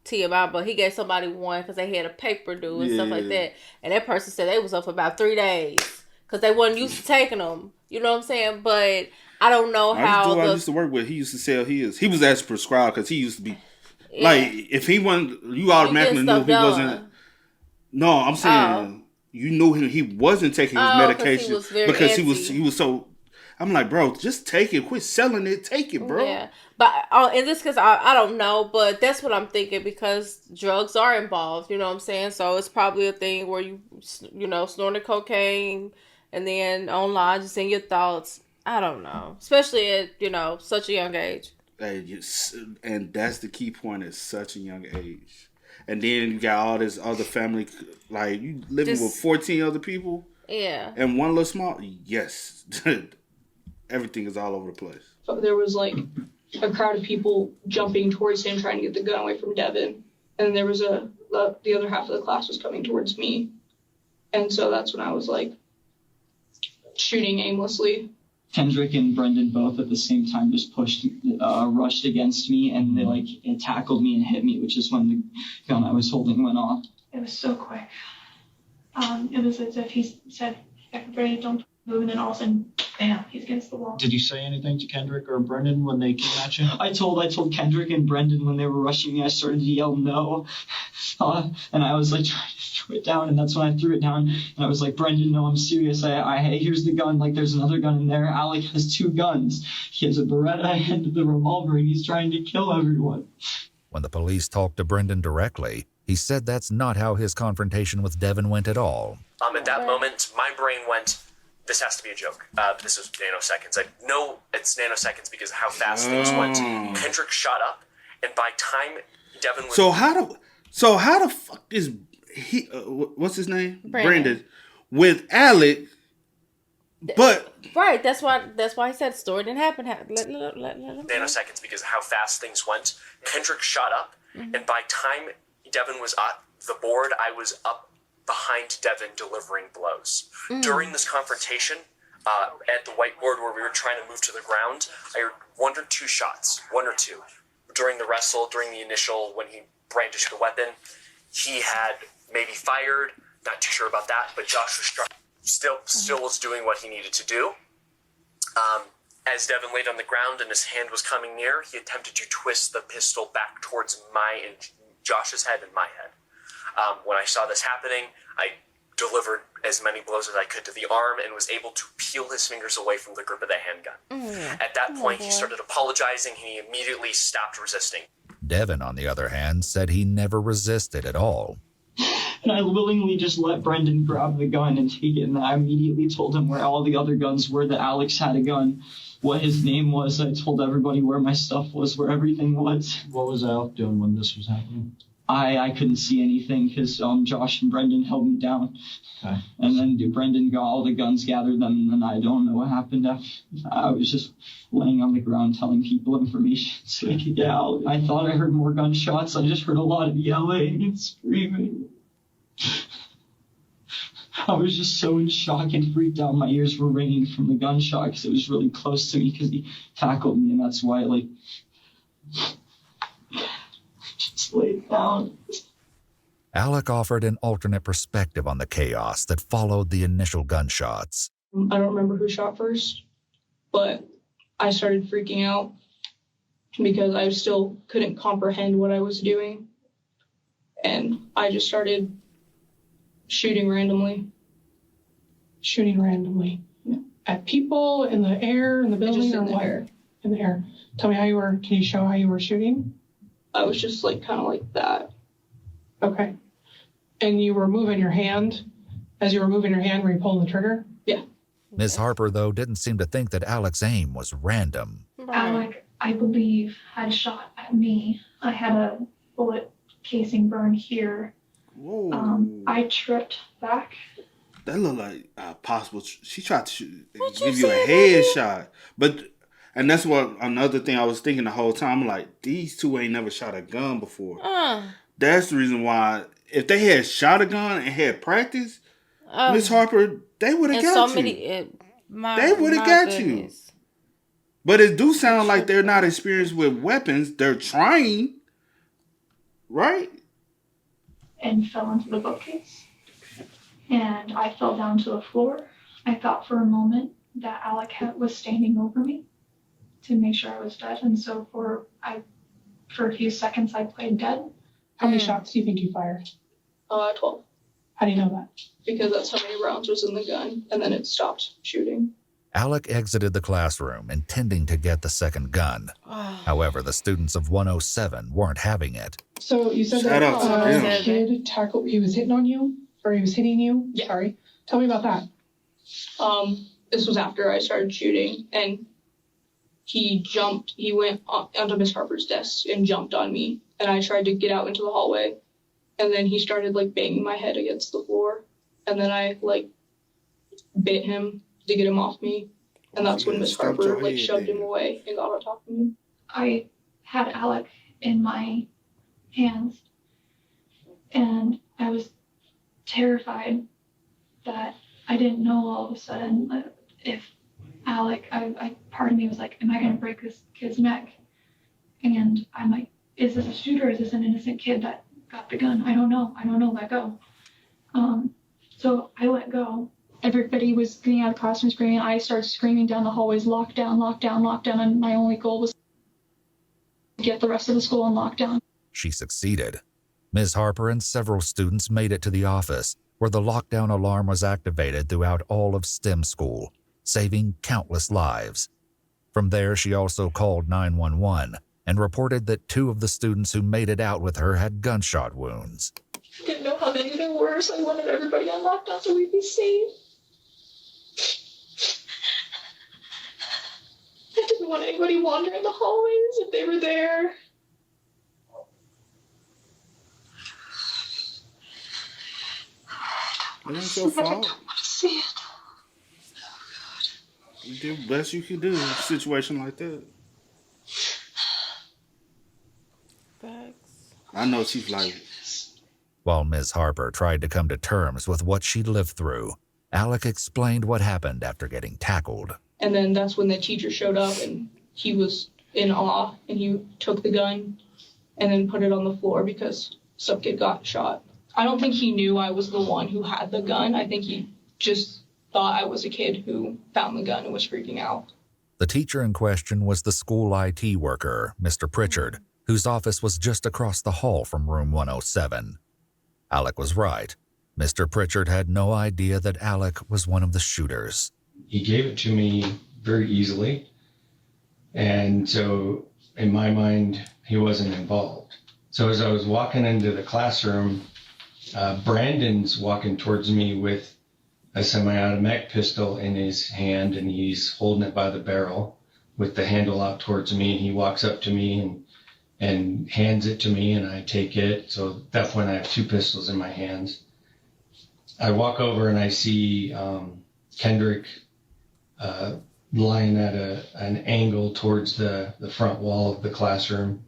TMI, but he gave somebody one because they had a paper due and stuff like that. And that person said they was up for about 3 days because they wasn't used to taking them. You know what I'm saying? But I don't know how. I used to work with, he used to sell his. He was actually prescribed because he used to be, like, if he wasn't, you automatically knew he wasn't. No, I'm saying you knew he wasn't taking his medication because he was so. I'm like, bro, just take it. Quit selling it. Take it, bro. Yeah. But in this case, I don't know. But that's what I'm thinking because drugs are involved. You know what I'm saying? So it's probably a thing where you snorted cocaine and then online just in your thoughts. I don't know. Especially at, such a young age. And that's the key point at such a young age. And then you got all this other family, like you living with 14 other people. Yeah. And one little small, yes. Everything is all over the place. There was like a crowd of people jumping towards him, trying to get the gun away from Devin. And there was the other half of the class was coming towards me. And so that's when I was like shooting aimlessly. Kendrick and Brendan both at the same time just rushed against me, and they tackled me and hit me, which is when the gun I was holding went off. It was so quick. It was as if he said, Brendan, don't move, and then all of a sudden, bam, he's against the wall. Did you say anything to Kendrick or Brendan when they came at you? I told Kendrick and Brendan when they were rushing me, I started to yell no. And I was like trying to throw it down, and that's when I threw it down. And I was like, Brendan, no, I'm serious. Hey, here's the gun. Like, there's another gun in there. Alec has 2 guns. He has a Beretta and the revolver, and he's trying to kill everyone. When the police talked to Brendan directly, he said that's not how his confrontation with Devin went at all. At that moment, my brain went, this has to be a joke. This was nanoseconds. No, it's nanoseconds because of how fast things went. Kendrick shot up, and by time Devin was... So how the fuck is he? What's his name? Brandon. With Alec, but right. That's why he said the story didn't happen. Let nanoseconds because of how fast things went. Kendrick shot up, and by time Devin was at the board, I was up behind Devin delivering blows. During this confrontation at the whiteboard where we were trying to move to the ground, I heard 1 or 2 shots. 1 or 2. During the wrestle, during the initial, when he brandished the weapon, he had maybe fired. Not too sure about that, but Josh was still was doing what he needed to do. As Devin laid on the ground and his hand was coming near, he attempted to twist the pistol back towards my and Josh's head and my head. When I saw this happening, I delivered as many blows as I could to the arm and was able to peel his fingers away from the grip of the handgun. At that point, he started apologizing, and he immediately stopped resisting. Devin, on the other hand, said he never resisted at all. And I willingly just let Brendan grab the gun and take it, and I immediately told him where all the other guns were, that Alex had a gun, what his name was. I told everybody where my stuff was, where everything was. What was Alec doing when this was happening? I couldn't see anything because Josh and Brendan held me down. Okay. And then Brendan got all the guns, gathered them, and then I don't know what happened after. I was just laying on the ground telling people information so I could get out. I thought I heard more gunshots. I just heard a lot of yelling and screaming. I was just so in shock and freaked out. My ears were ringing from the gunshot because it was really close to me because he tackled me, and that's why just laid down. Alec offered an alternate perspective on the chaos that followed the initial gunshots. I don't remember who shot first, but I started freaking out because I still couldn't comprehend what I was doing. And I just started shooting randomly. Shooting randomly? Yeah. At people, in the air, in the building? Just in or the what? air. In the air. Tell me can you show how you were shooting? I was just kind of like that. Okay. And you were moving your hand? As you were moving your hand, were you pulling the trigger? Yeah. Ms. Harper, though, didn't seem to think that Alec's aim was random. Alec, I believe, had shot at me. I had a bullet casing burn here. Whoa. I tripped back. That looked like possible. She tried to give you a headshot. And that's what another thing I was thinking the whole time. I'm like, these two ain't never shot a gun before. That's the reason why. If they had shot a gun and had practice, Miss Harper, they would have got you. They would have got you. But it do sound like they're not experienced with weapons. They're trying, right? And fell into the bookcase. And I fell down to the floor. I thought for a moment that Alec was standing over me to make sure I was dead. And so for a few seconds, I played dead. How many shots do you think you fired? 12. How do you know that? Because that's how many rounds was in the gun, and then it stopped shooting. Alec exited the classroom intending to get the second gun. However, the students of 107 weren't having it. So you said that a kid tackled, he was hitting on you? Or he was hitting you? Yeah. Sorry. Tell me about that. This was after I started shooting, and he went onto Miss Harper's desk and jumped on me, and I tried to get out into the hallway, and then he started, banging my head against the floor, and then I, bit him to get him off me, and that's when Miss Harper, shoved him away and got on top of me. I had Alec in my hands, and I was terrified that I didn't know all of a sudden if Alec, part of me was like, am I going to break this kid's neck? And I'm like, is this a shooter? Is this an innocent kid that got the gun? I don't know, let go. So I let go. Everybody was getting out of the classroom screaming. I started screaming down the hallways, lockdown, lockdown, lockdown. And my only goal was to get the rest of the school on lockdown. She succeeded. Ms. Harper and several students made it to the office, where the lockdown alarm was activated throughout all of STEM school, saving countless lives. From there, she also called 911 and reported that 2 of the students who made it out with her had gunshot wounds. I didn't know how many there were, so I wanted everybody on lockdown so we'd be safe. I didn't want anybody wandering the hallways if they were there. It ain't your fault. I don't want to see it. You did the best you could do in a situation like that. I know she's like... While Ms. Harper tried to come to terms with what she'd lived through, Alec explained what happened after getting tackled. And then that's when the teacher showed up, and he was in awe, and he took the gun and then put it on the floor because some kid got shot. I don't think he knew I was the one who had the gun. I think he just thought I was a kid who found the gun and was freaking out. The teacher in question was the school IT worker, Mr. Pritchard, whose office was just across the hall from room 107. Alec was right. Mr. Pritchard had no idea that Alec was one of the shooters. He gave it to me very easily, and so in my mind, he wasn't involved. So as I was walking into the classroom, Brandon's walking towards me with a semi-automatic pistol in his hand, and he's holding it by the barrel with the handle out towards me. He walks up to me and hands it to me, and I take it. So at that point, I have 2 pistols in my hands. I walk over and I see Kendrick lying at an angle towards the front wall of the classroom.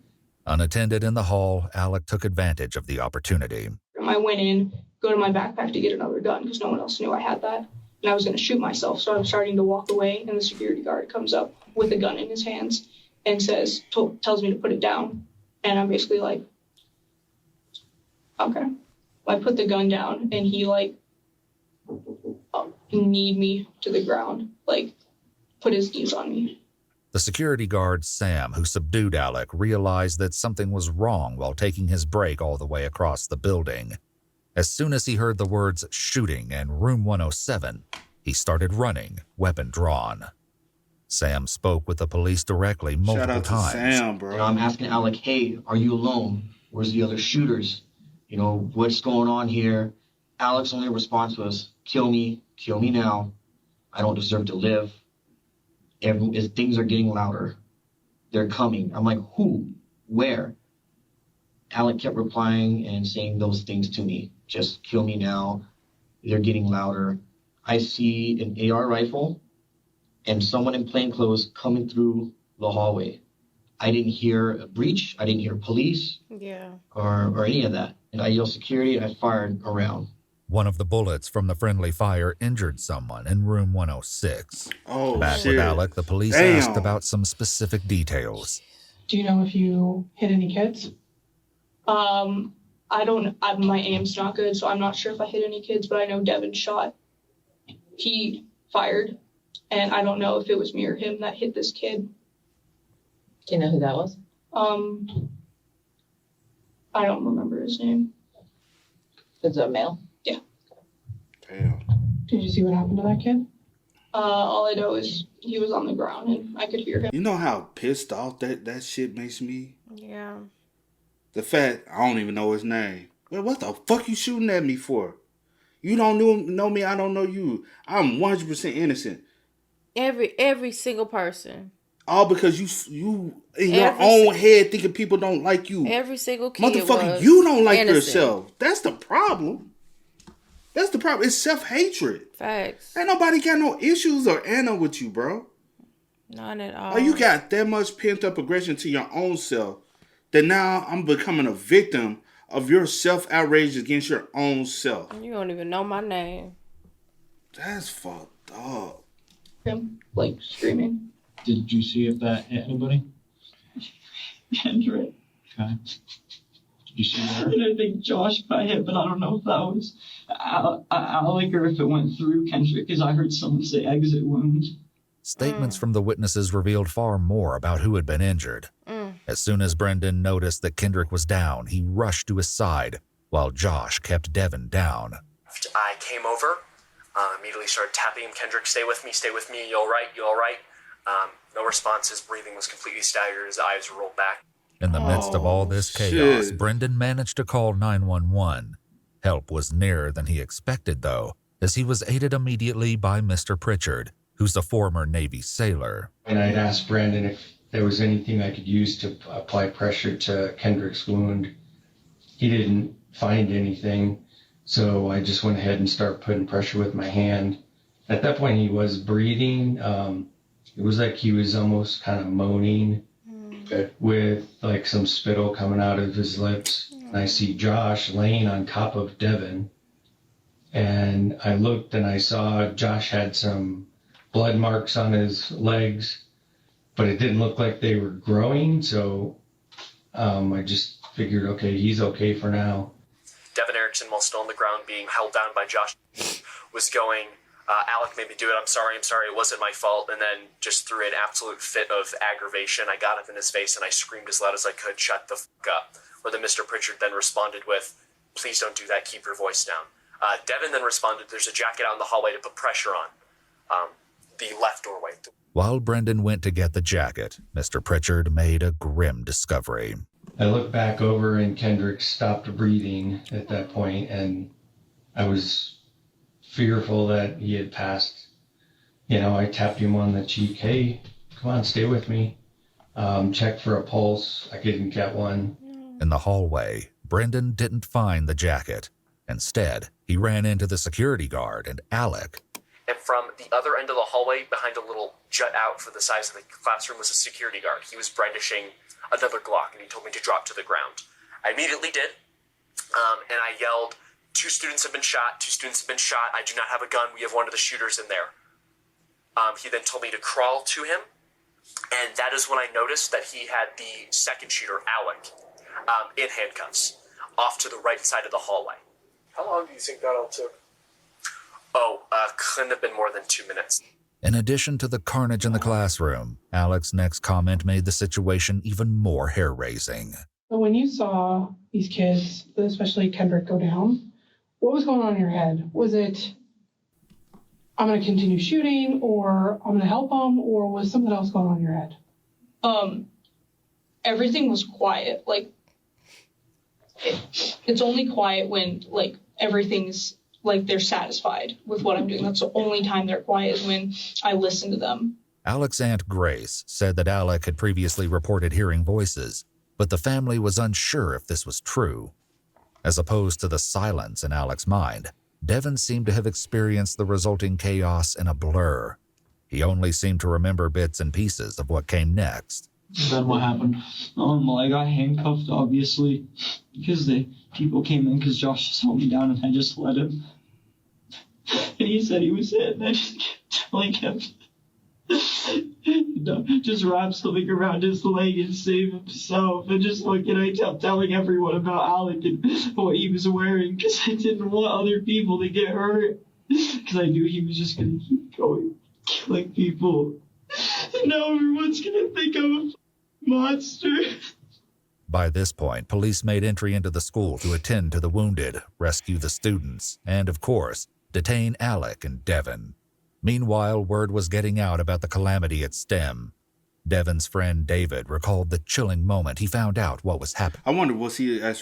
Unattended in the hall, Alec took advantage of the opportunity. I went in, go to my backpack to get another gun because no one else knew I had that. And I was going to shoot myself, so I'm starting to walk away, and the security guard comes up with a gun in his hands and tells me to put it down. And I'm basically like, okay. I put the gun down, and he kneed me to the ground, put his knees on me. The security guard, Sam, who subdued Alec, realized that something was wrong while taking his break all the way across the building. As soon as he heard the words shooting and room 107, he started running, weapon drawn. Sam spoke with the police directly multiple times. Sam, bro. I'm asking Alec, hey, are you alone? Where's the other shooters? What's going on here? Alec's only response was, kill me now. I don't deserve to live. Things are getting louder. they're coming. I'm like, who? Where? Alec kept replying and saying those things to me. Just kill me now. They're getting louder. I see an AR rifle and someone in plain clothes coming through the hallway. I didn't hear a breach. I didn't hear police or any of that. And I yelled security. I fired around. One of the bullets from the friendly fire injured someone in room 106. Back with Alec, the police asked about some specific details. Do you know if you hit any kids? I don't. My aim's not good, so I'm not sure if I hit any kids. But I know Devin shot. He fired, and I don't know if it was me or him that hit this kid. Do you know who that was? I don't remember his name. Is it a male? Yeah. Damn. Did you see what happened to that kid? All I know is he was on the ground and I could hear him. You know how pissed off that shit makes me? Yeah. The fact I don't even know his name. Well, what the fuck you shooting at me for? You don't know me, I don't know you. I'm 100% innocent. Every single person. All because you in your own head thinking people don't like you. Every single kid Motherfucker, you don't like innocent. yourself. That's the problem. That's the problem. It's self-hatred. Facts. Ain't nobody got no issues or Anna with you, bro. None at all. Like you got that much pent-up aggression to your own self that now I'm becoming a victim of your self-outrage against your own self. You don't even know my name. That's fucked up. Him, like, screaming. Did you see if that hit anybody? Kendrick. Okay. Did you see her? And I think Josh got hit, but I don't know if that was Alec or if it went through Kendrick, because I heard someone say exit wound. Statements from the witnesses revealed far more about who had been injured. As soon as Brendan noticed that Kendrick was down, he rushed to his side, while Josh kept Devin down. I came over, immediately started tapping him. Kendrick, stay with me, you all right, you all right? No response, his breathing was completely staggered, his eyes rolled back. In the midst of all this chaos, Brendan managed to call 911. Help was nearer than he expected, though, as he was aided immediately by Mr. Pritchard, who's a former Navy sailor. And I'd asked Brandon if there was anything I could use to apply pressure to Kendrick's wound. He didn't find anything, so I just went ahead and started putting pressure with my hand. At that point, he was breathing. It was like he was almost kind of moaning with like some spittle coming out of his lips. And I see Josh laying on top of Devin. And I looked and I saw Josh had some blood marks on his legs, but it didn't look like they were growing. So I just figured, okay, he's okay for now. Devin Erickson, while still on the ground being held down by Josh, was going, Alec made me do it, I'm sorry, it wasn't my fault, and then just threw an absolute fit of aggravation. I got up in his face and I screamed as loud as I could, shut the fuck up. Where the Mr. Pritchard then responded with, please don't do that, keep your voice down. Devin then responded, there's a jacket out in the hallway to put pressure on. The left doorway. While Brendan went to get the jacket, Mr. Pritchard made a grim discovery. I looked back over and Kendrick stopped breathing at that point, and I was fearful that he had passed. You know, I tapped him on the cheek. Hey, come on, stay with me. Checked for a pulse. I couldn't get one. In the hallway, Brendan didn't find the jacket. Instead, he ran into the security guard and Alec. And from the other end of the hallway, behind a little jut out for the size of the classroom, was a security guard. He was brandishing another Glock, and he told me to drop to the ground. I immediately did, and I yelled, 2 students have been shot, 2 students have been shot, I do not have a gun, we have one of the shooters in there. He then told me to crawl to him, and that is when I noticed that he had the second shooter, Alec, in handcuffs, off to the right side of the hallway. How long do you think that all took? Couldn't have been more than 2 minutes. In addition to the carnage in the classroom, Alec's next comment made the situation even more hair-raising. But when you saw these kids, especially Kendrick, go down, what was going on in your head? Was it, I'm going to continue shooting, or I'm going to help them, or was something else going on in your head? Everything was quiet. Like, it's only quiet when, like, everything's, like, they're satisfied with what I'm doing. That's the only time they're quiet is when I listen to them. Alec's Aunt Grace said that Alec had previously reported hearing voices, but the family was unsure if this was true. As opposed to the silence in Alec's mind, Devin seemed to have experienced the resulting chaos in a blur. He only seemed to remember bits and pieces of what came next. Then what happened? Well, I got handcuffed, obviously, because the people came in because Josh just held me down and I just let him. And he said he was it, and I just kept telling him, just wrap something around his leg and save himself. And just looking, I kept telling everyone about Alec and what he was wearing because I didn't want other people to get hurt. Because I knew he was just going to keep going, killing people. And now everyone's going to think I'm a monster. By this point, police made entry into the school to attend to the wounded, rescue the students, and, of course, detain Alec and Devin. Meanwhile, word was getting out about the calamity at STEM. Devin's friend David recalled the chilling moment he found out what was happening. I wonder, was he a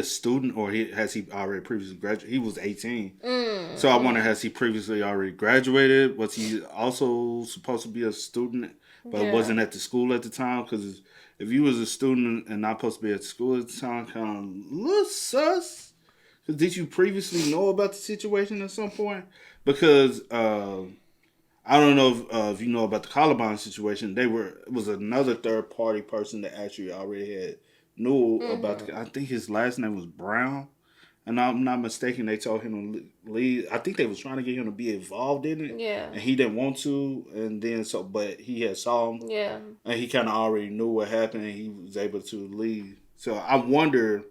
student or has he already previously graduated? He was 18. So I wonder, has he previously already graduated? Was he also supposed to be a student but wasn't at the school at the time? Because if you was a student and not supposed to be at school at the time, kind of little sus. Because did you previously know about the situation at some point? Because I don't know if you know about the Columbine situation. It was another third party person that actually already knew about. I think his last name was Brown, and I'm not mistaken. They told him to leave. I think they was trying to get him to be involved in it, and he didn't want to. And then but he had saw him, and he kind of already knew what happened, and he was able to leave. So I wonder,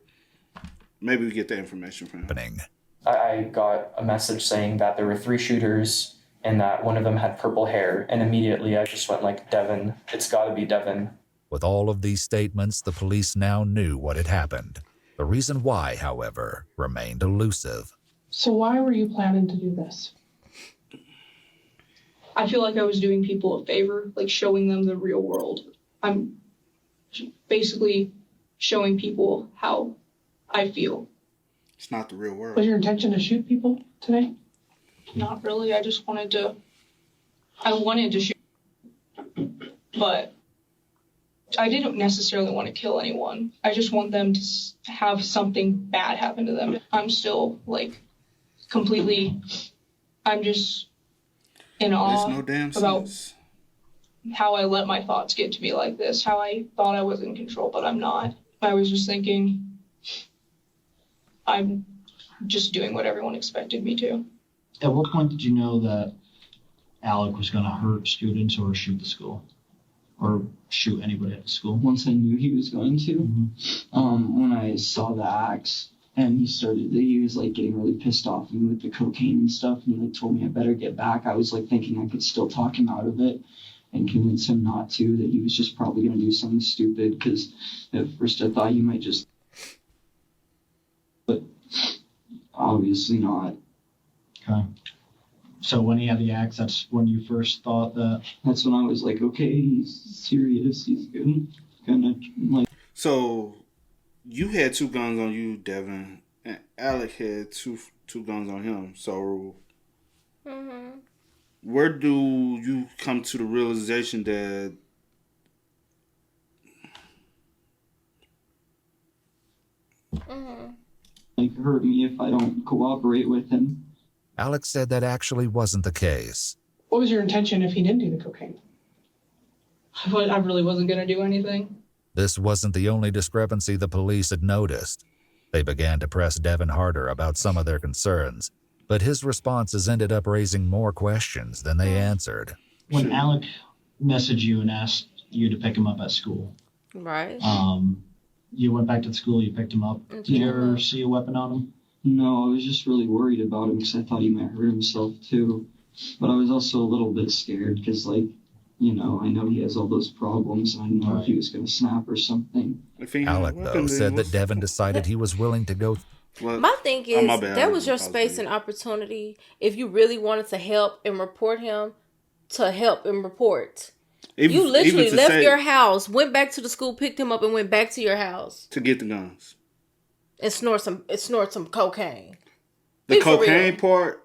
maybe we get the information from him. I got a message saying that there were 3 shooters and that one of them had purple hair. And immediately I just went like, Devin, it's got to be Devin. With all of these statements, the police now knew what had happened. The reason why, however, remained elusive. So why were you planning to do this? I feel like I was doing people a favor, like showing them the real world. I'm basically showing people how I feel. It's not the real world. Was your intention to shoot people today? Not really. I wanted to shoot, but I didn't necessarily want to kill anyone. I just want them to have something bad happen to them. I'm still I'm just in awe about how I let my thoughts get to me like this, how I thought I was in control, but I'm not. I was just thinking, I'm just doing what everyone expected me to. At what point did you know that Alec was going to hurt students or shoot the school? Or shoot anybody at the school? Once I knew he was going to, when I saw the axe and he was getting really pissed off at me with the cocaine and stuff, and he told me I better get back. I was thinking I could still talk him out of it and convince him not to, that he was just probably going to do something stupid, because at first I thought he might just, but obviously not. Okay. So when he had the axe, that's when you first thought that? That's when I was like, okay, he's serious. He's gonna So you had 2 guns on you, Devin, and Alec had two guns on him. So where do you come to the realization that hurt me if I don't cooperate with him? Alex said that actually wasn't the case. What was your intention if he didn't do the cocaine? I really wasn't going to do anything. This wasn't the only discrepancy the police had noticed. They began to press Devin harder about some of their concerns, but his responses ended up raising more questions than they answered. When Alec messaged you and asked you to pick him up at school, right? You went back to the school, you picked him up. Did you ever see a weapon on him? No, I was just really worried about him because I thought he might hurt himself too. But I was also a little bit scared because, I know he has all those problems, and I didn't know if he was going to snap or something. Alec, though, said that Devin decided he was willing to go. My thing is, that was your space and opportunity. If you really wanted to help and report him, to help and report. You literally left your house, went back to the school, picked him up, and went back to your house to get the guns and snort some cocaine. The cocaine part,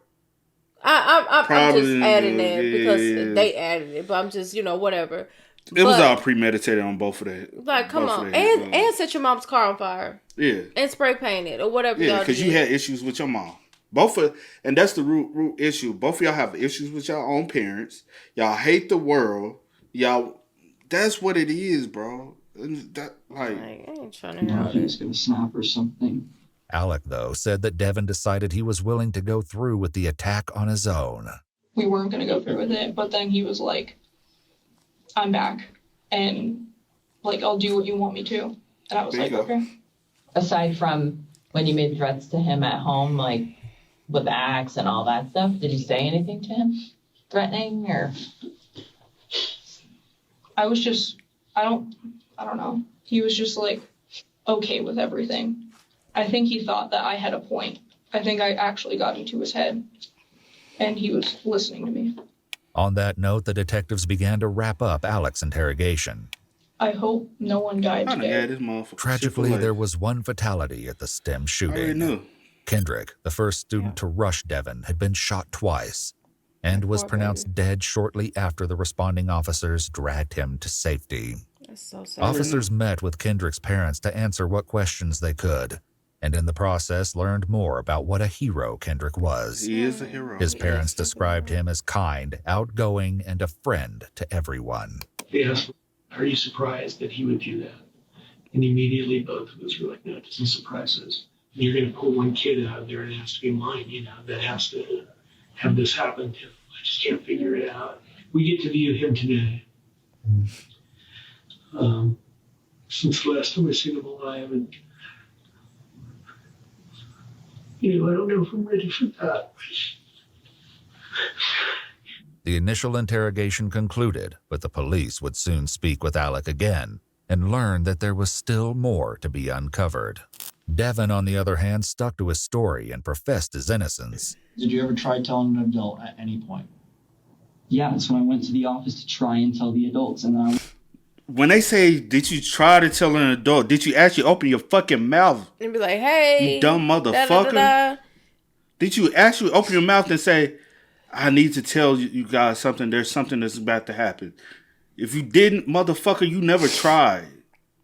I'm just adding that because yeah. they added it, but I'm just, whatever. It was all premeditated on both of that. Like, come on. And set your mom's car on fire. Yeah. And spray paint it or whatever Yeah, y'all because did. you had issues with your mom. And that's the root issue. Both of y'all have issues with your own parents. Y'all hate the world. That's what it is, bro. I ain't trying to hear all he was this. going to snap or something. Alec, though, said that Devin decided he was willing to go through with the attack on his own. We weren't going to go through with it, but then he was like, I'm back, and, like, I'll do what you want me to. And I was like, okay. Aside from when you made threats to him at home, like, with the axe and all that stuff, did you say anything to him? Threatening, or? I was just, I don't know. He was just, like, okay with everything. I think he thought that I had a point. I think I actually got into his head, and he was listening to me. On that note, the detectives began to wrap up Alec's interrogation. I hope no one died today. Tragically, there was one fatality at the STEM shooting. Kendrick, the first student to rush Devin, had been shot twice and was pronounced dead shortly after the responding officers dragged him to safety. That's so sad. Officers met with Kendrick's parents to answer what questions they could, and in the process learned more about what a hero Kendrick was. He is a hero. His parents described him as kind, outgoing, and a friend to everyone. They asked, are you surprised that he would do that? And immediately both of us were like, no, it doesn't surprise us. And you're going to pull one kid out of there and it has to be mine, that has to have this happen to him. I just can't figure it out. We get to view him today. Since the last time I seen him alive, and I don't know if I'm ready for that. The initial interrogation concluded, but the police would soon speak with Alec again and learn that there was still more to be uncovered. Devin, on the other hand, stuck to his story and professed his innocence. Did you ever try telling an adult at any point? Yeah, that's when I went to the office to try and tell the adults, and then When they say, did you try to tell an adult, did you actually open your fucking mouth? And be like, hey. You dumb motherfucker. Da, da, da, da. Did you actually open your mouth and say, I need to tell you guys something. There's something that's about to happen. If you didn't, motherfucker, you never tried.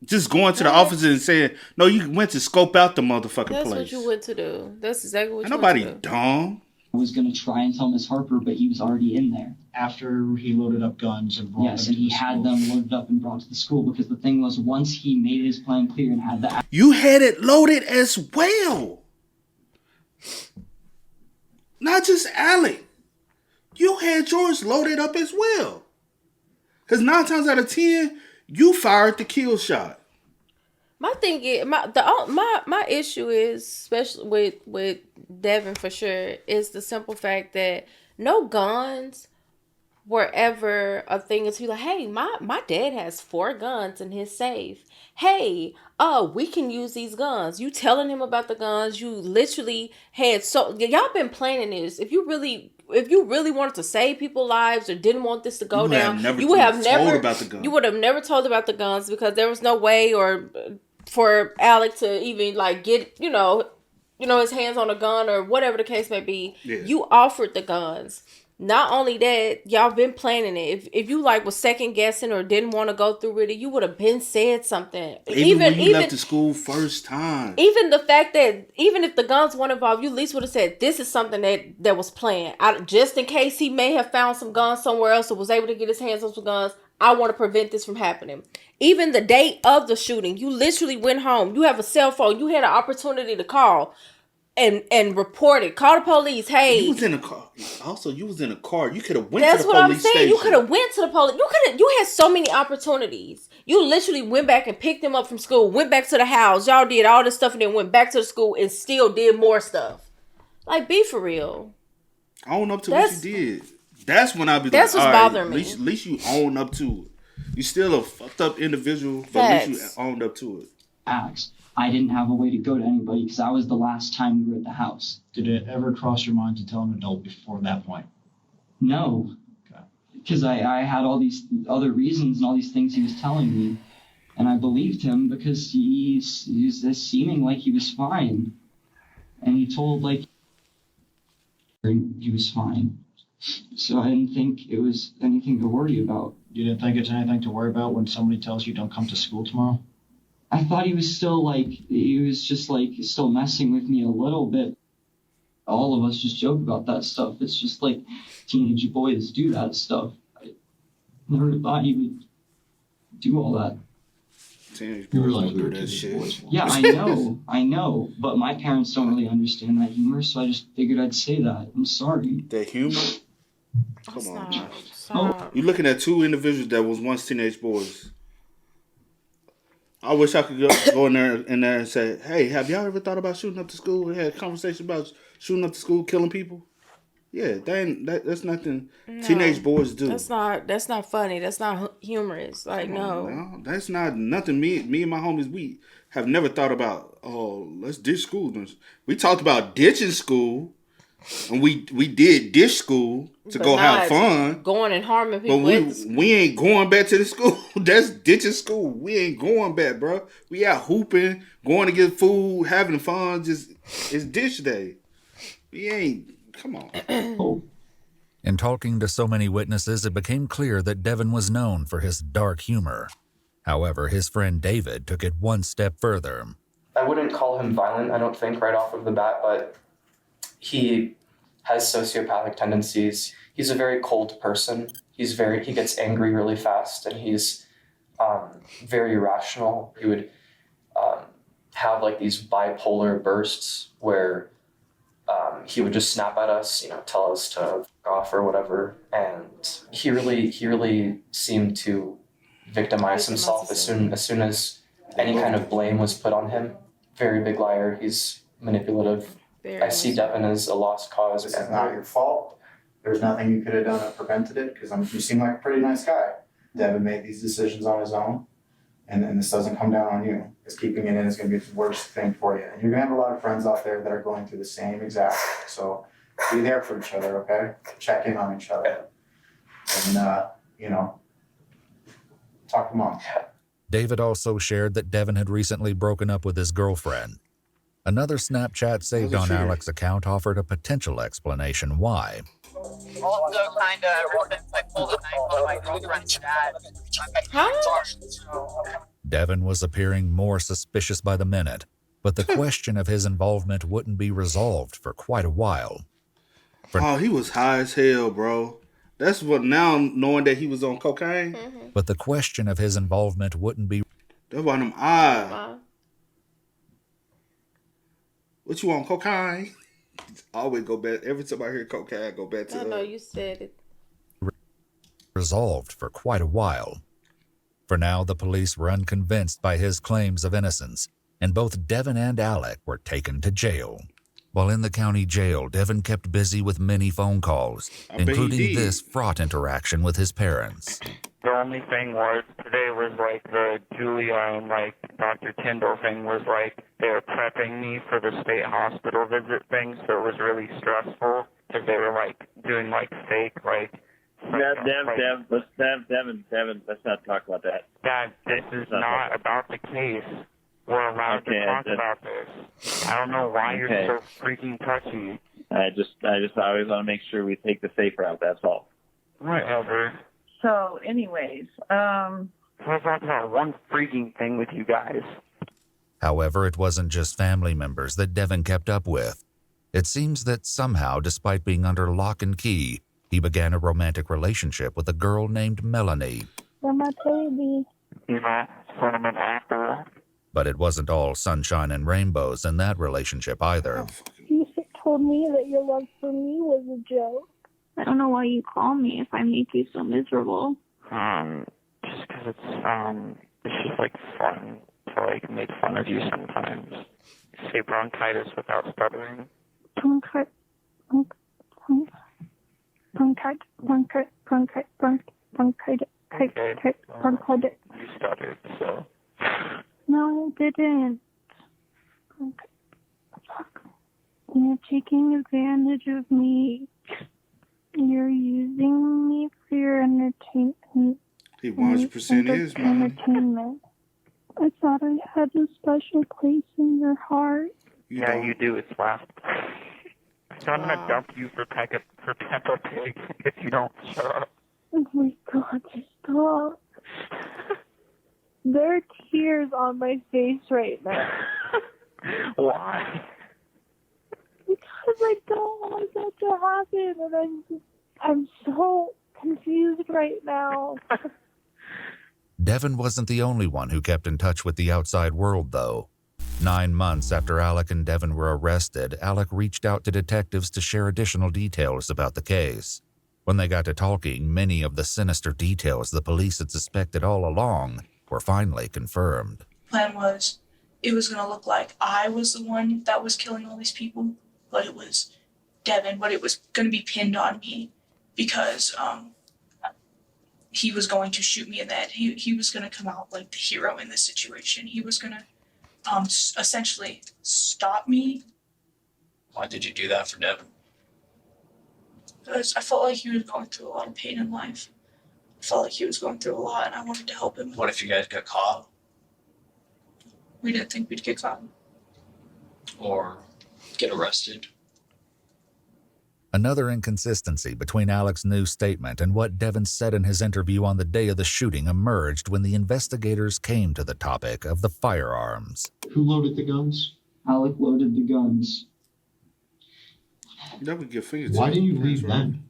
Just going to the office and saying, no, you went to scope out the motherfucking That's place. what you went to do. That's exactly what Ain't you nobody went to do. dumb. I was going to try and tell Miss Harper, but he was already in there. After he loaded up guns and brought them Yes, to and he the had school. them loaded up and brought to the school, because the thing was, once he made his plan clear and had the... You had it loaded as well. Not just Alec. You had yours loaded up as well. Because 9 times out of 10, you fired the kill shot. My thing is, my issue is, especially with Devin for sure, is the simple fact that no guns were ever a thing until like, hey, my dad has 4 guns in his safe. Hey, we can use these guns. You telling him about the guns, you literally had y'all been planning this. If you really wanted to save people's lives or didn't want this to go down, you would have never told about the guns, because there was no way or for Alec to even like get his hands on a gun or whatever the case may be. Yeah. You offered the guns. Not only that, y'all been planning it. If you like was second guessing or didn't want to go through with it, you would have been said something. Even when you left the school first time. Even the fact that even if the guns weren't involved, you at least would have said this is something that was planned. Just in case he may have found some guns somewhere else or was able to get his hands on some guns. I want to prevent this from happening. Even the date of the shooting, you literally went home. You have a cell phone. You had an opportunity to call and report it. Call the police. Hey, you was in a car. Also, you was in a car. You could have went to the police station. That's what I'm saying. You could have went to the police. You had so many opportunities. You literally went back and picked him up from school. Went back to the house. Y'all did all this stuff and then went back to the school and still did more stuff. Like, be for real. Own up to what you did. That's when I'll be that's like, what's bothering me. At least you own up to it. You still a fucked up individual, but at least you owned up to it. Acts. I didn't have a way to go to anybody because that was the last time we were at the house. Did it ever cross your mind to tell an adult before that point? No. Because I had all these other reasons and all these things he was telling me. And I believed him because he's seeming like he was fine. And he told, like, He was fine. So I didn't think it was anything to worry about. You didn't think it's anything to worry about when somebody tells you don't come to school tomorrow? I thought he was still he was just still messing with me a little bit. All of us just joke about that stuff. It's just like teenage boys do that stuff. I never thought he would do all that. Teenage boys don't do that shit. Yeah, I know, but my parents don't really understand that humor, so I just figured I'd say that. I'm sorry. That humor? Come on, man. You're looking at two individuals that was once teenage boys. I wish I could go in there and say, hey, have y'all ever thought about shooting up the school? We had a conversation about shooting up the school, killing people. Yeah, that's nothing teenage boys do. That's not funny. That's not humorous. Like, no, that's not nothing. Me and my homies, we have never thought about. Oh, let's ditch school. We talked about ditching school, and we did ditch school to go have fun, going and harming people. But we ain't going back to the school. That's ditching school. We ain't going back, bro. We out hooping, going to get food, having fun. It's ditch day. We ain't. Come on. In talking to so many witnesses, it became clear that Devin was known for his dark humor. However, his friend David took it one step further. I wouldn't call him violent, I don't think, right off of the bat, but he has sociopathic tendencies. He's a very cold person. He gets angry really fast, and he's very irrational. He would have like these bipolar bursts where he would just snap at us, tell us to f*** off or whatever. And he really seemed to victimize himself as soon as any kind of blame was put on him. Very big liar. He's manipulative. I see Devin as a lost cause. This is not your fault. There's nothing you could have done that prevented it, because you seem like a pretty nice guy. Devin made these decisions on his own, and this doesn't come down on you. Because keeping it in is going to be the worst thing for you. And you're going to have a lot of friends out there that are going through the same exact thing. So be there for each other, okay? Check in on each other. And, talk to mom. David also shared that Devin had recently broken up with his girlfriend. Another Snapchat saved on Alec's account offered a potential explanation why. Also, kind of, ever since I pulled a knife on my girlfriend's dad. Devin was appearing more suspicious by the minute, but the question of his involvement wouldn't be resolved for quite a while. He was high as hell, bro. That's what now, knowing that he was on cocaine. Mm-hmm. But the question of his involvement wouldn't be... That's why them eyes. What you on, cocaine? I always go back. Every time I hear cocaine, I go back to... I know, you said it. ...resolved for quite a while. For now, the police were unconvinced by his claims of innocence, and both Devin and Alec were taken to jail. While in the county jail, Devin kept busy with many phone calls, including this fraught interaction with his parents. The only thing was, today was like the Julia and Dr. Tyndall thing was they were prepping me for the state hospital visit thing, so it was really stressful because they were doing fake Devin, let's not talk about that. Dad, this is not about the case. We're allowed to talk about this. I don't know why you're so freaking touchy. I just always want to make sure we take the safe route, that's all. Whatever. So, anyways, Let's talk about one freaking thing with you guys. However, it wasn't just family members that Devin kept up with. It seems that somehow, despite being under lock and key, he began a romantic relationship with a girl named Melanie. you're my baby. Cinnamon apple. But it wasn't all sunshine and rainbows in that relationship either. You told me that your love for me was a joke. I don't know why you call me if I make you so miserable. Just because it's just fun to make fun of you sometimes. Say bronchitis without stuttering. Bronchitis. You stuttered, so. No, I didn't. You're taking advantage of me. You're using me for your entertainment. He 100% is, man. Entertainment. I thought I had a special place in your heart. Yeah, you do. It's last. So I'm gonna dump you for Peppa Pig if you don't shut up. Oh my god, stop. There are tears on my face right now. Why? Because I don't want that to happen, and I'm so confused right now. Devin wasn't the only one who kept in touch with the outside world, though. 9 months after Alec and Devin were arrested, Alec reached out to detectives to share additional details about the case. When they got to talking, many of the sinister details the police had suspected all along were finally confirmed. Plan was, it was going to look like I was the one that was killing all these people, but it was Devin, but it was going to be pinned on me because he was going to shoot me in the head. He was going to come out like the hero in this situation. He was going to essentially stop me. Why did you do that for Devin? Because I felt like he was going through a lot of pain in life. I felt like he was going through a lot and I wanted to help him. What if you guys got caught? We didn't think we'd get caught. Or get arrested? Another inconsistency between Alec's new statement and what Devin said in his interview on the day of the shooting emerged when the investigators came to the topic of the firearms. Who loaded the guns? Alec loaded the guns. That would give fingers. Why didn't you leave then?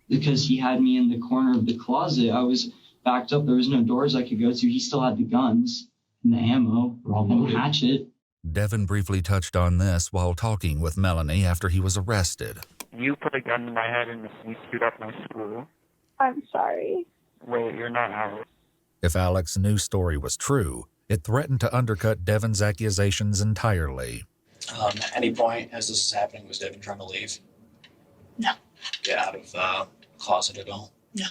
Because he had me in the corner of the closet. I was backed up. There was no doors I could go to. He still had the guns and the ammo and the hatchet. Devin briefly touched on this while talking with Melanie after he was arrested. You put a gun in my head and you shoot up my school. I'm sorry. Wait, you're not Alex. If Alec's new story was true, it threatened to undercut Devin's accusations entirely. At any point as this is happening, was Devin trying to leave? No. Get out of the closet at all? No.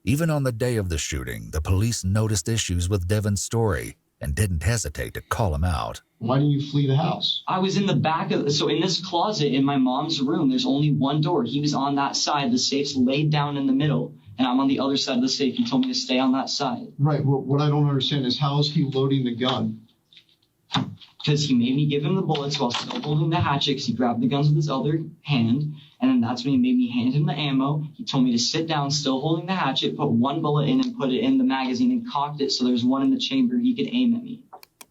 Even on the day of the shooting, the police noticed issues with Devin's story and didn't hesitate to call him out. Why didn't you flee the house? I was in the back of, so in this closet in my mom's room, there's only one door. He was on that side. The safe's laid down in the middle, and I'm on the other side of the safe. He told me to stay on that side. Right. Well, what I don't understand is how is he loading the gun? Because he made me give him the bullets while still holding the hatchet, because he grabbed the guns with his other hand, and then that's when he made me hand him the ammo. He told me to sit down, still holding the hatchet, put one bullet in and put it in the magazine and cocked it so there's one in the chamber he could aim at me.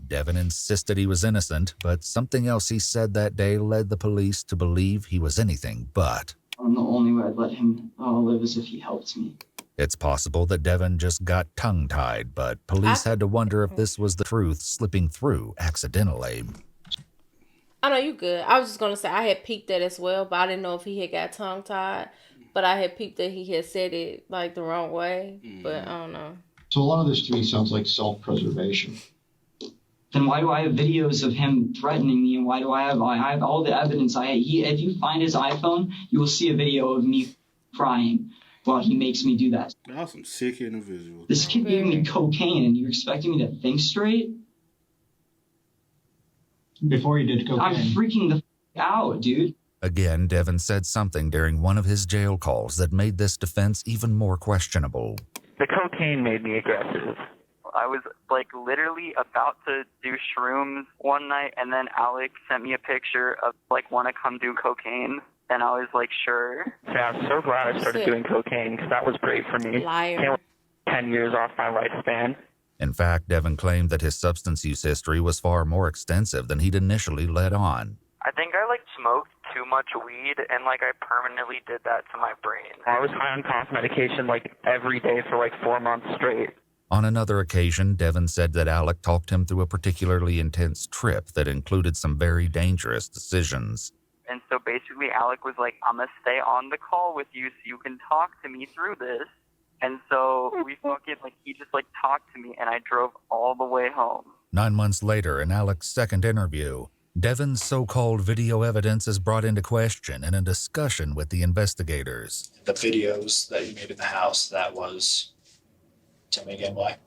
Devin insisted he was innocent, but something else he said that day led the police to believe he was anything but. And the only way I'd let him live is if he helped me. It's possible that Devin just got tongue-tied, but police had to wonder if this was the truth slipping through accidentally. I know you good. I was just going to say I had peeped that as well, but I didn't know if he had got tongue-tied. But I had peeped that he had said it like the wrong way, but I don't know. So a lot of this to me sounds like self-preservation. Then why do I have videos of him threatening me, and why do I have all the evidence? If you find his iPhone, you will see a video of me crying while he makes me do that. Y'all some sick individuals. This kid gave me cocaine, and you're expecting me to think straight? Before he did cocaine. I'm freaking the f*** out, dude. Again, Devin said something during one of his jail calls that made this defense even more questionable. The cocaine made me aggressive. I was like literally about to do shrooms one night, and then Alex sent me a picture of like want to come do cocaine, and I was like, sure. Yeah, I'm so glad I started doing cocaine because that was great for me. Liar. 10 years off my lifespan. In fact, Devin claimed that his substance use history was far more extensive than he'd initially let on. I think I like smoked too much weed, and like I permanently did that to my brain. I was high on cough medication like every day for like 4 months straight. On another occasion, Devin said that Alec talked him through a particularly intense trip that included some very dangerous decisions. And so basically Alec was like, I'm going to stay on the call with you so you can talk to me through this. And so he just talked to me, and I drove all the way home. 9 months later, in Alec's second interview, Devin's so-called video evidence is brought into question in a discussion with the investigators. The videos that you made in the house, that was... Tell me again why.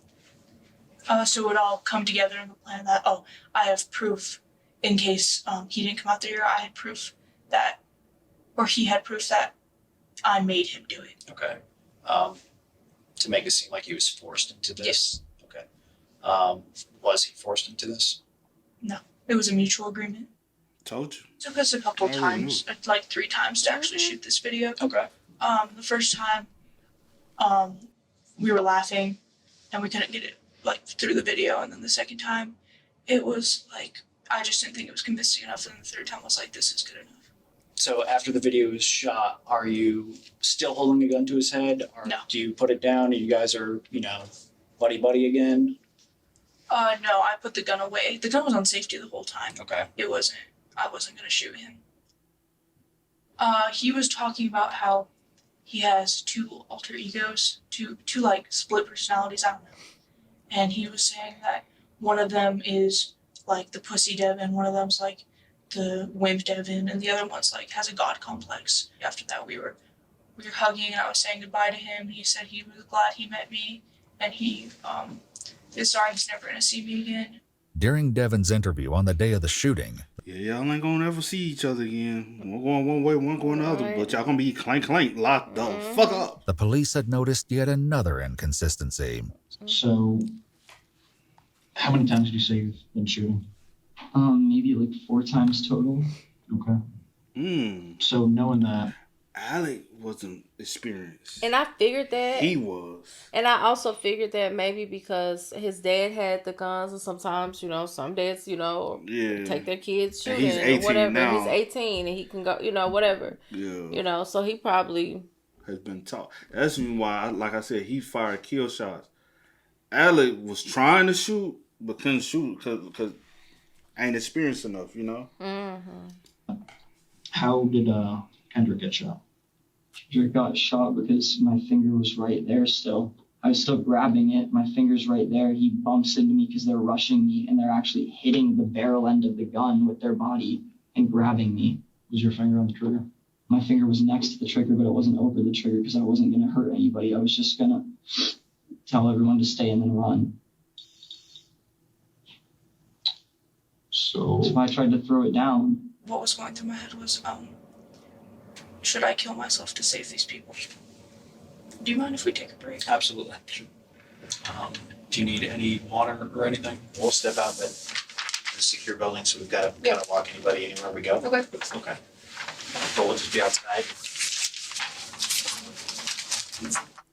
So it would all come together in the plan that, I have proof in case he didn't come out there. I had proof that, or he had proof that I made him do it. Okay. To make it seem like he was forced into this? Yes. Okay. Was he forced into this? No, it was a mutual agreement. Told you. Took us a couple I already times, like 3 times to actually shoot this video. Okay. The first time, we were laughing and we couldn't get it like through the video, and then the second time, it was like I just didn't think it was convincing enough, and the third time was like, this is good enough. So after the video is shot, are you still holding a gun to his head, or No. do you put it down and you guys are, buddy again? No, I put the gun away. The gun was on safety the whole time. Okay. I wasn't gonna shoot him. He was talking about how he has 2 alter egos, two like split personalities, I don't know. And he was saying that one of them is like the pussy Devin, one of them's like the wimp Devin, and the other one's like has a god complex. After that we were hugging and I was saying goodbye to him. He said he was glad he met me, and he is sorry he's never gonna see me again. During Devin's interview on the day of the shooting, Yeah, y'all ain't gonna ever see each other again. One going one way, one going the other. But y'all gonna be clank, locked the fuck up. the police had noticed yet another inconsistency. So, how many times did you say you've been shooting? Maybe like 4 times total. Okay. So knowing that, Alec wasn't experienced. And I figured that. He was. And I also figured that maybe because his dad had the guns, and sometimes, some dads, take their kids And shooting he's 18 or whatever. now. He's 18 and he can go, whatever. Yeah. So he probably has been taught. That's why, like I said, he fired kill shots. Alec was trying to shoot, but couldn't shoot because ain't experienced enough, Mm-hmm. how did Kendrick get shot? Kendrick got shot because my finger was right there still. I was still grabbing it. My finger's right there. He bumps into me because they're rushing me, and they're actually hitting the barrel end of the gun with their body and grabbing me. Was your finger on the trigger? My finger was next to the trigger, but it wasn't over the trigger because I wasn't going to hurt anybody. I was just going to tell everyone to stay and then run. So if I tried to throw it down. What was going through my head was, should I kill myself to save these people? Do you mind if we take a break? Absolutely. Do you need any water or anything? We'll step out the secure building, so we've got to kind of walk anybody anywhere we go. Okay. Okay. But we'll just be outside.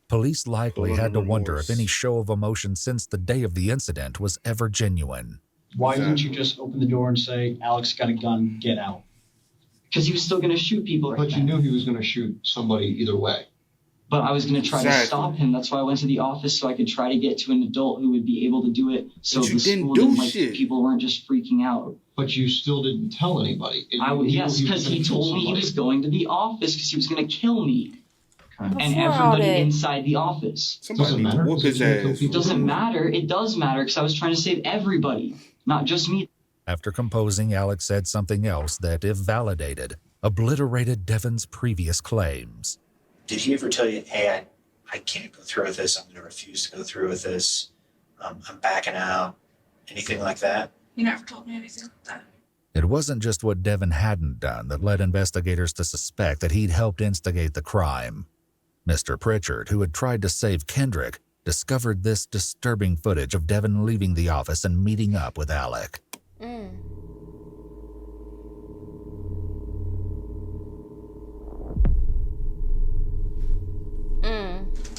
Police likely had to wonder if any show of emotion since the day of the incident was ever genuine. Why didn't you just open the door and say, Alex got a gun, get out? Because he was still going to shoot people. But you knew he was going to shoot somebody either way. But I was going to try to stop him. That's why I went to the office, so I could try to get to an adult who would be able to do it. So the school didn't, people weren't just freaking out. But you still didn't tell anybody. Yes, because he told me he was going to the office because he was going to kill me. Okay. And everybody inside the office. Somebody need to whoop his ass. It doesn't matter. It does matter because I was trying to save everybody, not just me. After composing, Alex said something else that, if validated, obliterated Devin's previous claims. Did he ever tell you, hey, I can't go through with this. I'm going to refuse to go through with this. I'm backing out. Anything like that? He never told me anything like that. It wasn't just what Devin hadn't done that led investigators to suspect that he'd helped instigate the crime. Mr. Pritchard, who had tried to save Kendrick, discovered this disturbing footage of Devin leaving the office and meeting up with Alec.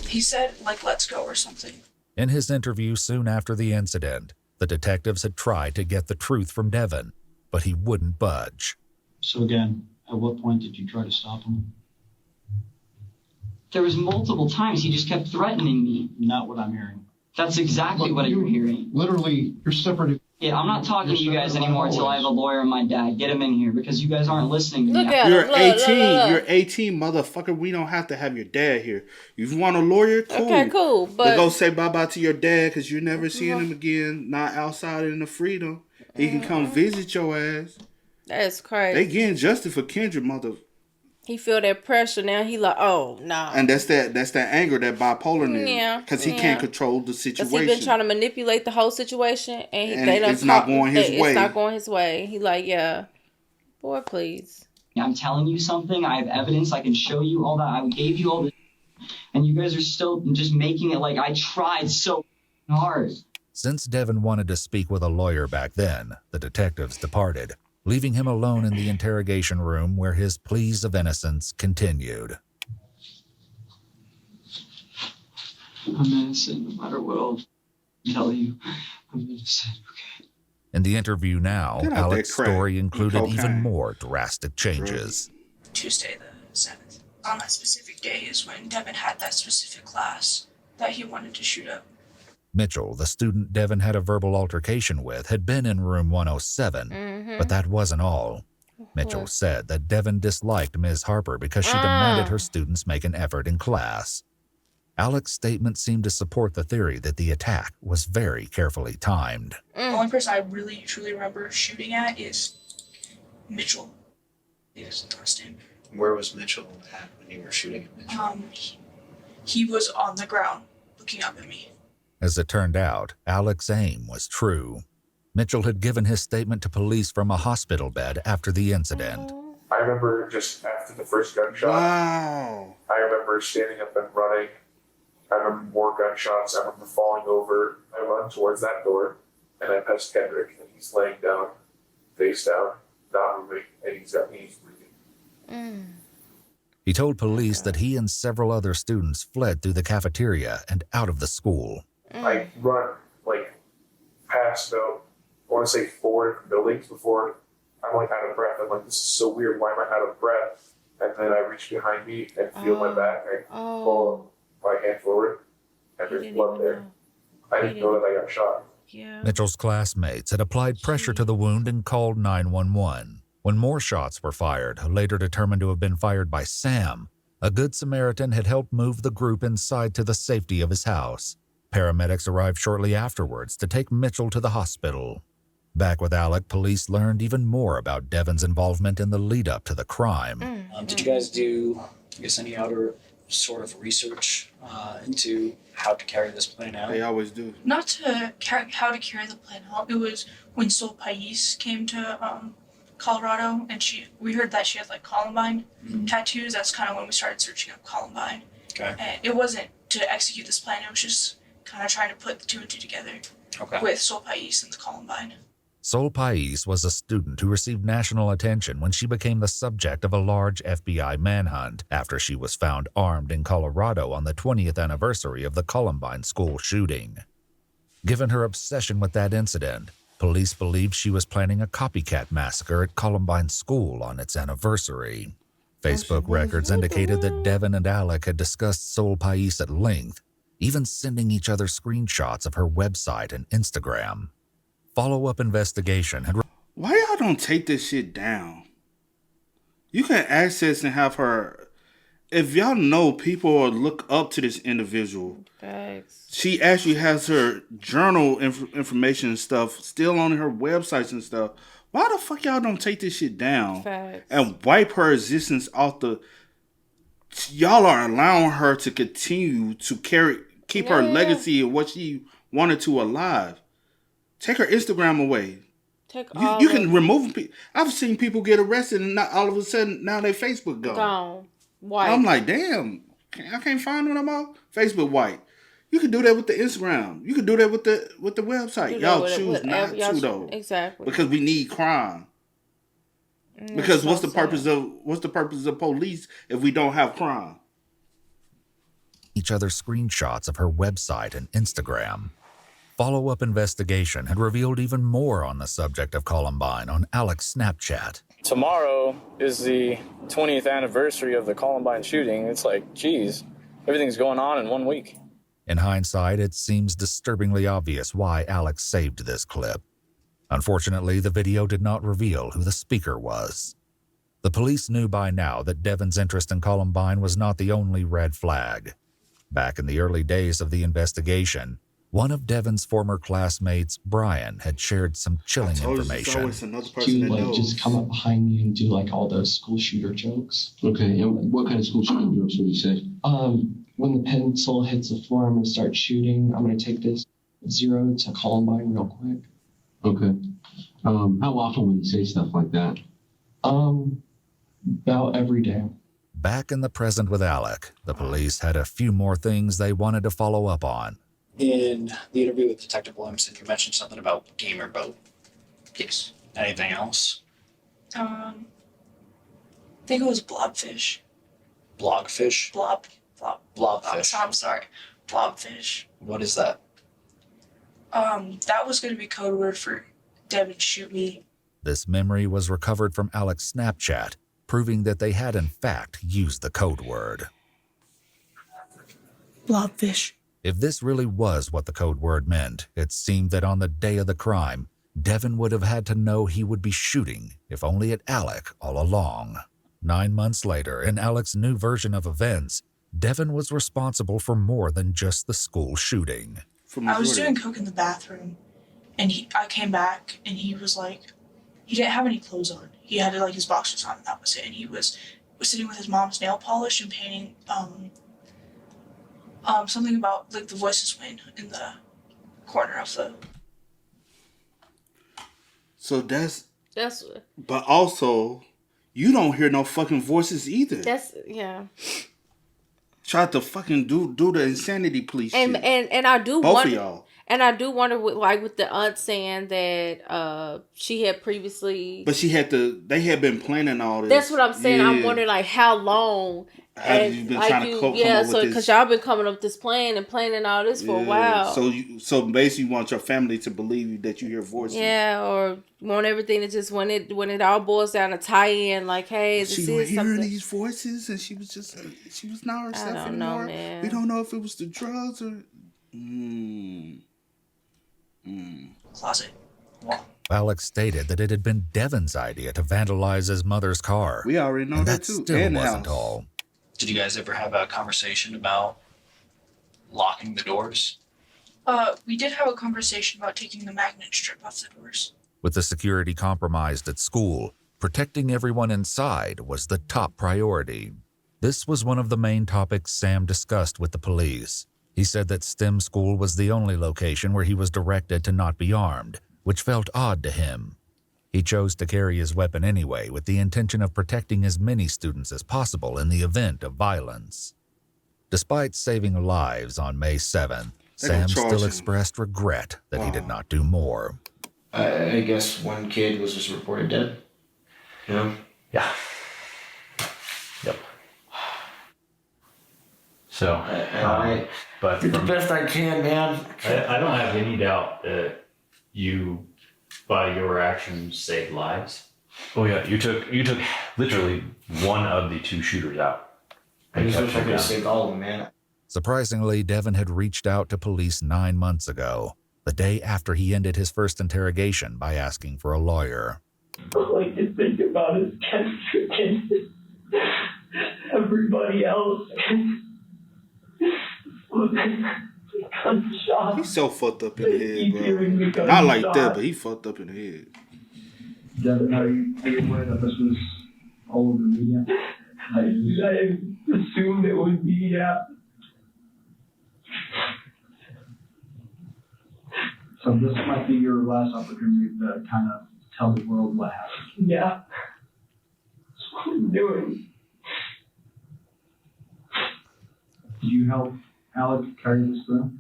He said, let's go or something. In his interview soon after the incident, the detectives had tried to get the truth from Devin, but he wouldn't budge. So again, at what point did you try to stop him? There was multiple times he just kept threatening me. Not what I'm hearing. That's exactly what you're hearing. Literally, you're separate. Yeah, I'm not talking to you guys anymore until I have a lawyer and my dad. Get him in here because you guys aren't listening to me. You're 18. You're 18, motherfucker. We don't have to have your dad here. If you want a lawyer, cool. Okay, cool. But go say bye-bye to your dad because you're never seeing him again. Not outside in the freedom. He can come visit your ass. That's crazy. They getting justice for Kendrick, mother. He feel that pressure now. He like, oh no. And that's that anger, that bipolarness. Yeah. Because he can't control the situation. Because he been trying to manipulate the whole situation, and it's not going his way. It's not going his way. He like, yeah, boy, please. I'm telling you something. I have evidence. I can show you all that. I gave you all this, and you guys are still just making it like I tried so hard. Since Devin wanted to speak with a lawyer back then, the detectives departed. leaving him alone in the interrogation room where his pleas of innocence continued. I'm innocent, no matter what I'll tell you. I'm innocent, okay? In the interview now, Get out that Alec's crack story and included even cocaine. more drastic changes. Tuesday the 7th. On that specific day is when Devin had that specific class that he wanted to shoot up. Mitchell, the student Devin had a verbal altercation with, had been in room 107, but that wasn't all. Mitchell said that Devin disliked Ms. Harper because she demanded her students make an effort in class. Alec's statement seemed to support the theory that the attack was very carefully timed. The only person I really truly remember shooting at is Mitchell. He doesn't trust him. Where was Mitchell at when you were shooting at Mitchell? He was on the ground looking up at me. As it turned out, Alec's aim was true. Mitchell had given his statement to police from a hospital bed after the incident. I remember just after the first gunshot, Wow. I remember standing up and running. I remember more gunshots. I remember falling over. I run towards that door, and I pass Kendrick, and he's laying down, face down, not moving, and he's breathing. He told police that he and several other students fled through the cafeteria and out of the school. I run, past about, I want to say 4 different buildings before I'm, out of breath. I'm like, this is so weird. Why am I out of breath? And then I reach behind me and feel my back. I pull my hand forward, and there's blood there. I didn't know that I got shot. Mitchell's classmates had applied pressure to the wound and called 911. When more shots were fired, later determined to have been fired by Sam, a good Samaritan had helped move the group inside to the safety of his house. Paramedics arrived shortly afterwards to take Mitchell to the hospital. Back with Alec, police learned even more about Devin's involvement in the lead-up to the crime. Did you guys do, any other sort of research into how to carry this plan out? They always do. Not to how to carry the plan out. It was when Sol Pais came to Colorado, and we heard that she had Columbine tattoos. That's kind of when we started searching up Columbine. Okay. And it wasn't to execute this plan. It was just kind of trying to put the 2 and 2 together. Okay. With Sol Pais and the Columbine. Sol Pais was a student who received national attention when she became the subject of a large FBI manhunt after she was found armed in Colorado on the 20th anniversary of the Columbine school shooting. Given her obsession with that incident, police believed she was planning a copycat massacre at Columbine School on its anniversary. Facebook records indicated that Devin and Alec had discussed Sol Pais at length, even sending each other screenshots of her website and Instagram. Follow-up investigation had... Why y'all don't take this shit down? You can access and have her... If y'all know people or look up to this individual, she actually has her journal information and stuff still on her websites and stuff. Why the fuck y'all don't take this shit down and wipe her existence off the... Y'all are allowing her to continue to keep her legacy of what she wanted to alive. Take her Instagram away. You can remove people. I've seen people get arrested and not all of a sudden now their Facebook gone. White. I'm like, damn, I can't find them no more. Facebook white. You can do that with the Instagram. You can do that with the website. Y'all choose not to though. Exactly. Because we need crime. Because what's the purpose of police if we don't have crime? Each other screenshots of her website and Instagram. Follow-up investigation had revealed even more on the subject of Columbine on Alec's Snapchat. Tomorrow is the 20th anniversary of the Columbine shooting. It's geez, everything's going on in 1 week. In hindsight, it seems disturbingly obvious why Alec saved this clip. Unfortunately, the video did not reveal who the speaker was. The police knew by now that Devin's interest in Columbine was not the only red flag. Back in the early days of the investigation, one of Devin's former classmates, Brian, had shared some chilling information. He would just come up behind me and do all those school shooter jokes. Okay, and what kind of school shooter jokes would he say? When the pencil hits the floor, I'm going to start shooting. I'm going to take this 0 to Columbine real quick. Okay. How often would he say stuff like that? About every day. Back in the present with Alec, the police had a few more things they wanted to follow up on. In the interview with Detective Williamson, you mentioned something about gamer boat. Yes. Anything else? I think it was blobfish. Blogfish? Blobfish. I'm sorry. Blobfish. What is that? That was going to be code word for Devin shoot me. This memory was recovered from Alec's Snapchat, proving that they had in fact used the code word. Blobfish. If this really was what the code word meant, it seemed that on the day of the crime, Devin would have had to know he would be shooting, if only at Alec all along. 9 months later, in Alec's new version of events, Devin was responsible for more than just the school shooting. I was doing coke in the bathroom, and I came back, and he was like, he didn't have any clothes on. He had like his boxers on, and that was it. And he was sitting with his mom's nail polish and painting something about like the voices win in the corner of the. So that's. But also, you don't hear no fucking voices either. Yeah. Tried to fucking do the insanity police shit. And I do Both wonder, of y'all. and I do wonder with the aunt saying that she had previously. But they had been planning all this. That's what I'm saying. Yeah. I'm wondering like how long have you been trying to come up with this? because y'all been coming up with this plan and planning all this for a while. So basically, you want your family to believe that you hear voices. Yeah, or want everything to just when it all boils down to tie in, like, hey, this she is was hearing something. these voices, and she was not herself I don't know, anymore. man. We don't know if it was the drugs or. Closet. Alex stated that it had been Devin's idea to vandalize his mother's car. We already know and that that too. still And the wasn't house. all. Did you guys ever have a conversation about locking the doors? We did have a conversation about taking the magnet strip off the doors. With the security compromised at school, protecting everyone inside was the top priority. This was one of the main topics Sam discussed with the police. He said that STEM school was the only location where he was directed to not be armed, which felt odd to him. He chose to carry his weapon anyway with the intention of protecting as many students as possible in the event of violence. Despite saving lives on May 7th, Sam still expressed regret that he did not do more. I guess one kid was just reported dead. You know? Yeah. Yep. So, but did the best I can, man. I don't have any doubt that you, by your actions, saved lives. Oh yeah, you took literally one of the two shooters out. I just wish I could have saved all of them, man. Surprisingly, Devin had reached out to police 9 months ago, the day after he ended his first interrogation by asking for a lawyer. All I can think about is Kendrick and everybody else. He's so fucked up in the head, bro. Not like that, but he fucked up in the head. Devin, are you aware that this was all over the media? I assumed it would be, yeah. So this might be your last opportunity to kind of tell the world what happened. Yeah. That's what I'm doing. Did you help Alec carry this through?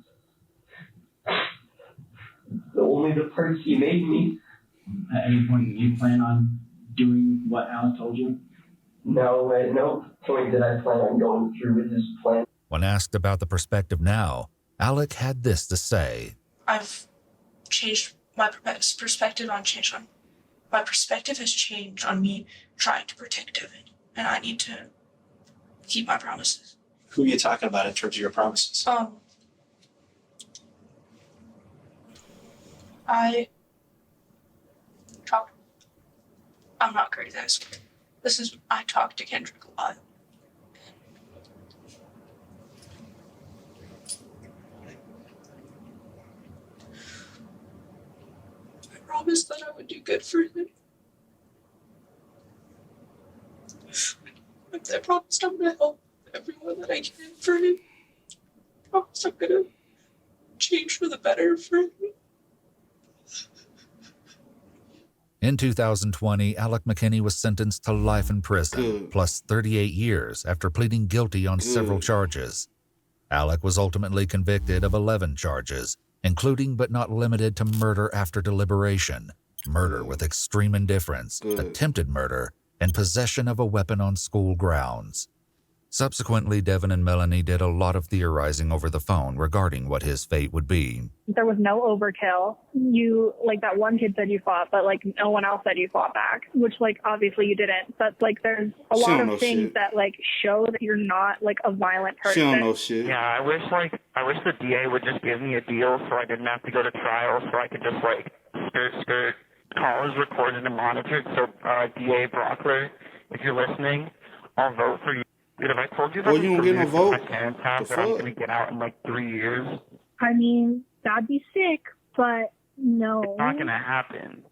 Only the parts he made me. At any point, do you plan on doing what Alec told you? No, at no point did I plan on going through with his plan. When asked about the perspective now, Alec had this to say. I've changed my perspective my perspective has changed on me trying to protect Devin, and I need to keep my promises. Who are you talking about in terms of your promises? I'm not great at this. I talk to Kendrick a lot. I promised that I would do good for him. I promised I'm gonna help everyone that I can for him. I promised I'm gonna change for the better for him. In 2020, Alec McKinney was sentenced to life in prison, plus 38 years after pleading guilty on several charges. Alec was ultimately convicted of 11 charges, including but not limited to murder after deliberation, murder with extreme indifference, attempted murder, and possession of a weapon on school grounds. Subsequently, Devin and Melanie did a lot of theorizing over the phone regarding what his fate would be. There was no overkill. You, like, that one kid said you fought, but, like, no one else said you fought back, which, like, obviously you didn't. But, like, there's a lot of things that, like, show that you're not, like, a violent person. She don't know shit. Yeah, I wish the DA would just give me a deal so I didn't have to go to trial, so I could just, like, skirt. Call is recorded and monitored, so, DA Brockler, if you're listening, I'll vote for you. Dude, if I told you that you don't get no vote. My parents have that I'm gonna get out in like 3 years. I mean, that'd be sick, but no. It's not gonna happen.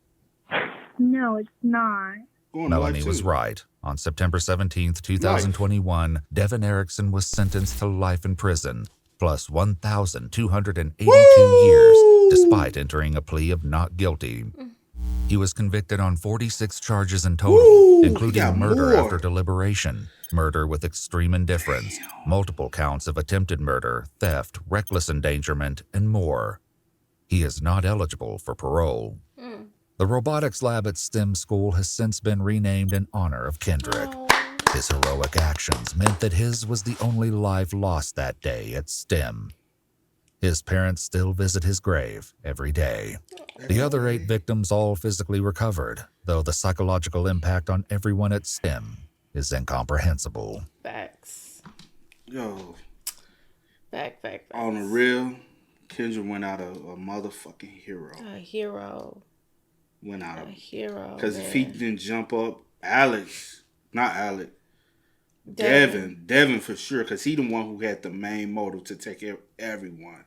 No, it's not. Melanie was right. On September 17th, 2021, Devin Erickson was sentenced to life in prison, plus 1,282 years, despite entering a plea of not guilty. He was convicted on 46 charges in total, including murder after deliberation, murder with extreme indifference, multiple counts of attempted murder, theft, reckless endangerment, and more. He is not eligible for parole. The robotics lab at STEM school has since been renamed in honor of Kendrick. His heroic actions meant that his was the only life lost that day at STEM. His parents still visit his grave every day. The other 8 victims all physically recovered, though the psychological impact on everyone at STEM is incomprehensible. Facts. Yo. Facts. On the real, Kendra went out a motherfucking hero. A hero. Went out a of hero. Because if he didn't jump up, Devin for sure, because he the one who had the main motive to take everyone.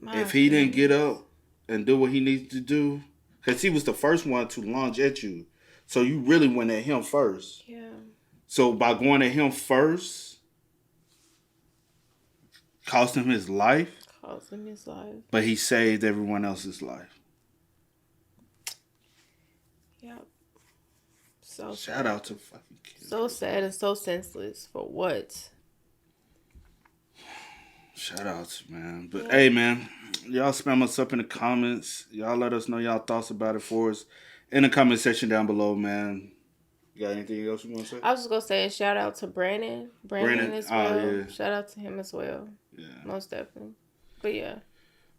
If he didn't get up and do what he needs to do, because he was the first one to lunge at you, so you really went at him first. Yeah. So by going at him first, cost him his life. But he saved everyone else's life. Yep. So shout out to fucking kids. So sad and so senseless. For what? Shout outs, man. But hey, man, y'all spam us up in the comments. Y'all let us know y'all thoughts about it for us in the comment section down below, man. You got anything else you want to say? I was just going to say a shout out to Brandon. Brandon as well. Yeah. Shout out to him as well. Yeah. Most definitely. But yeah.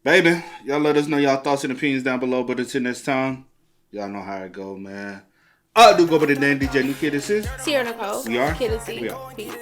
Baby, y'all let us know y'all thoughts and opinions down below. But until next time, y'all know how it go, man. I do go by the name DJ New Kid. This is Sierra Nicole. We are. Kid and C. We are. Peace.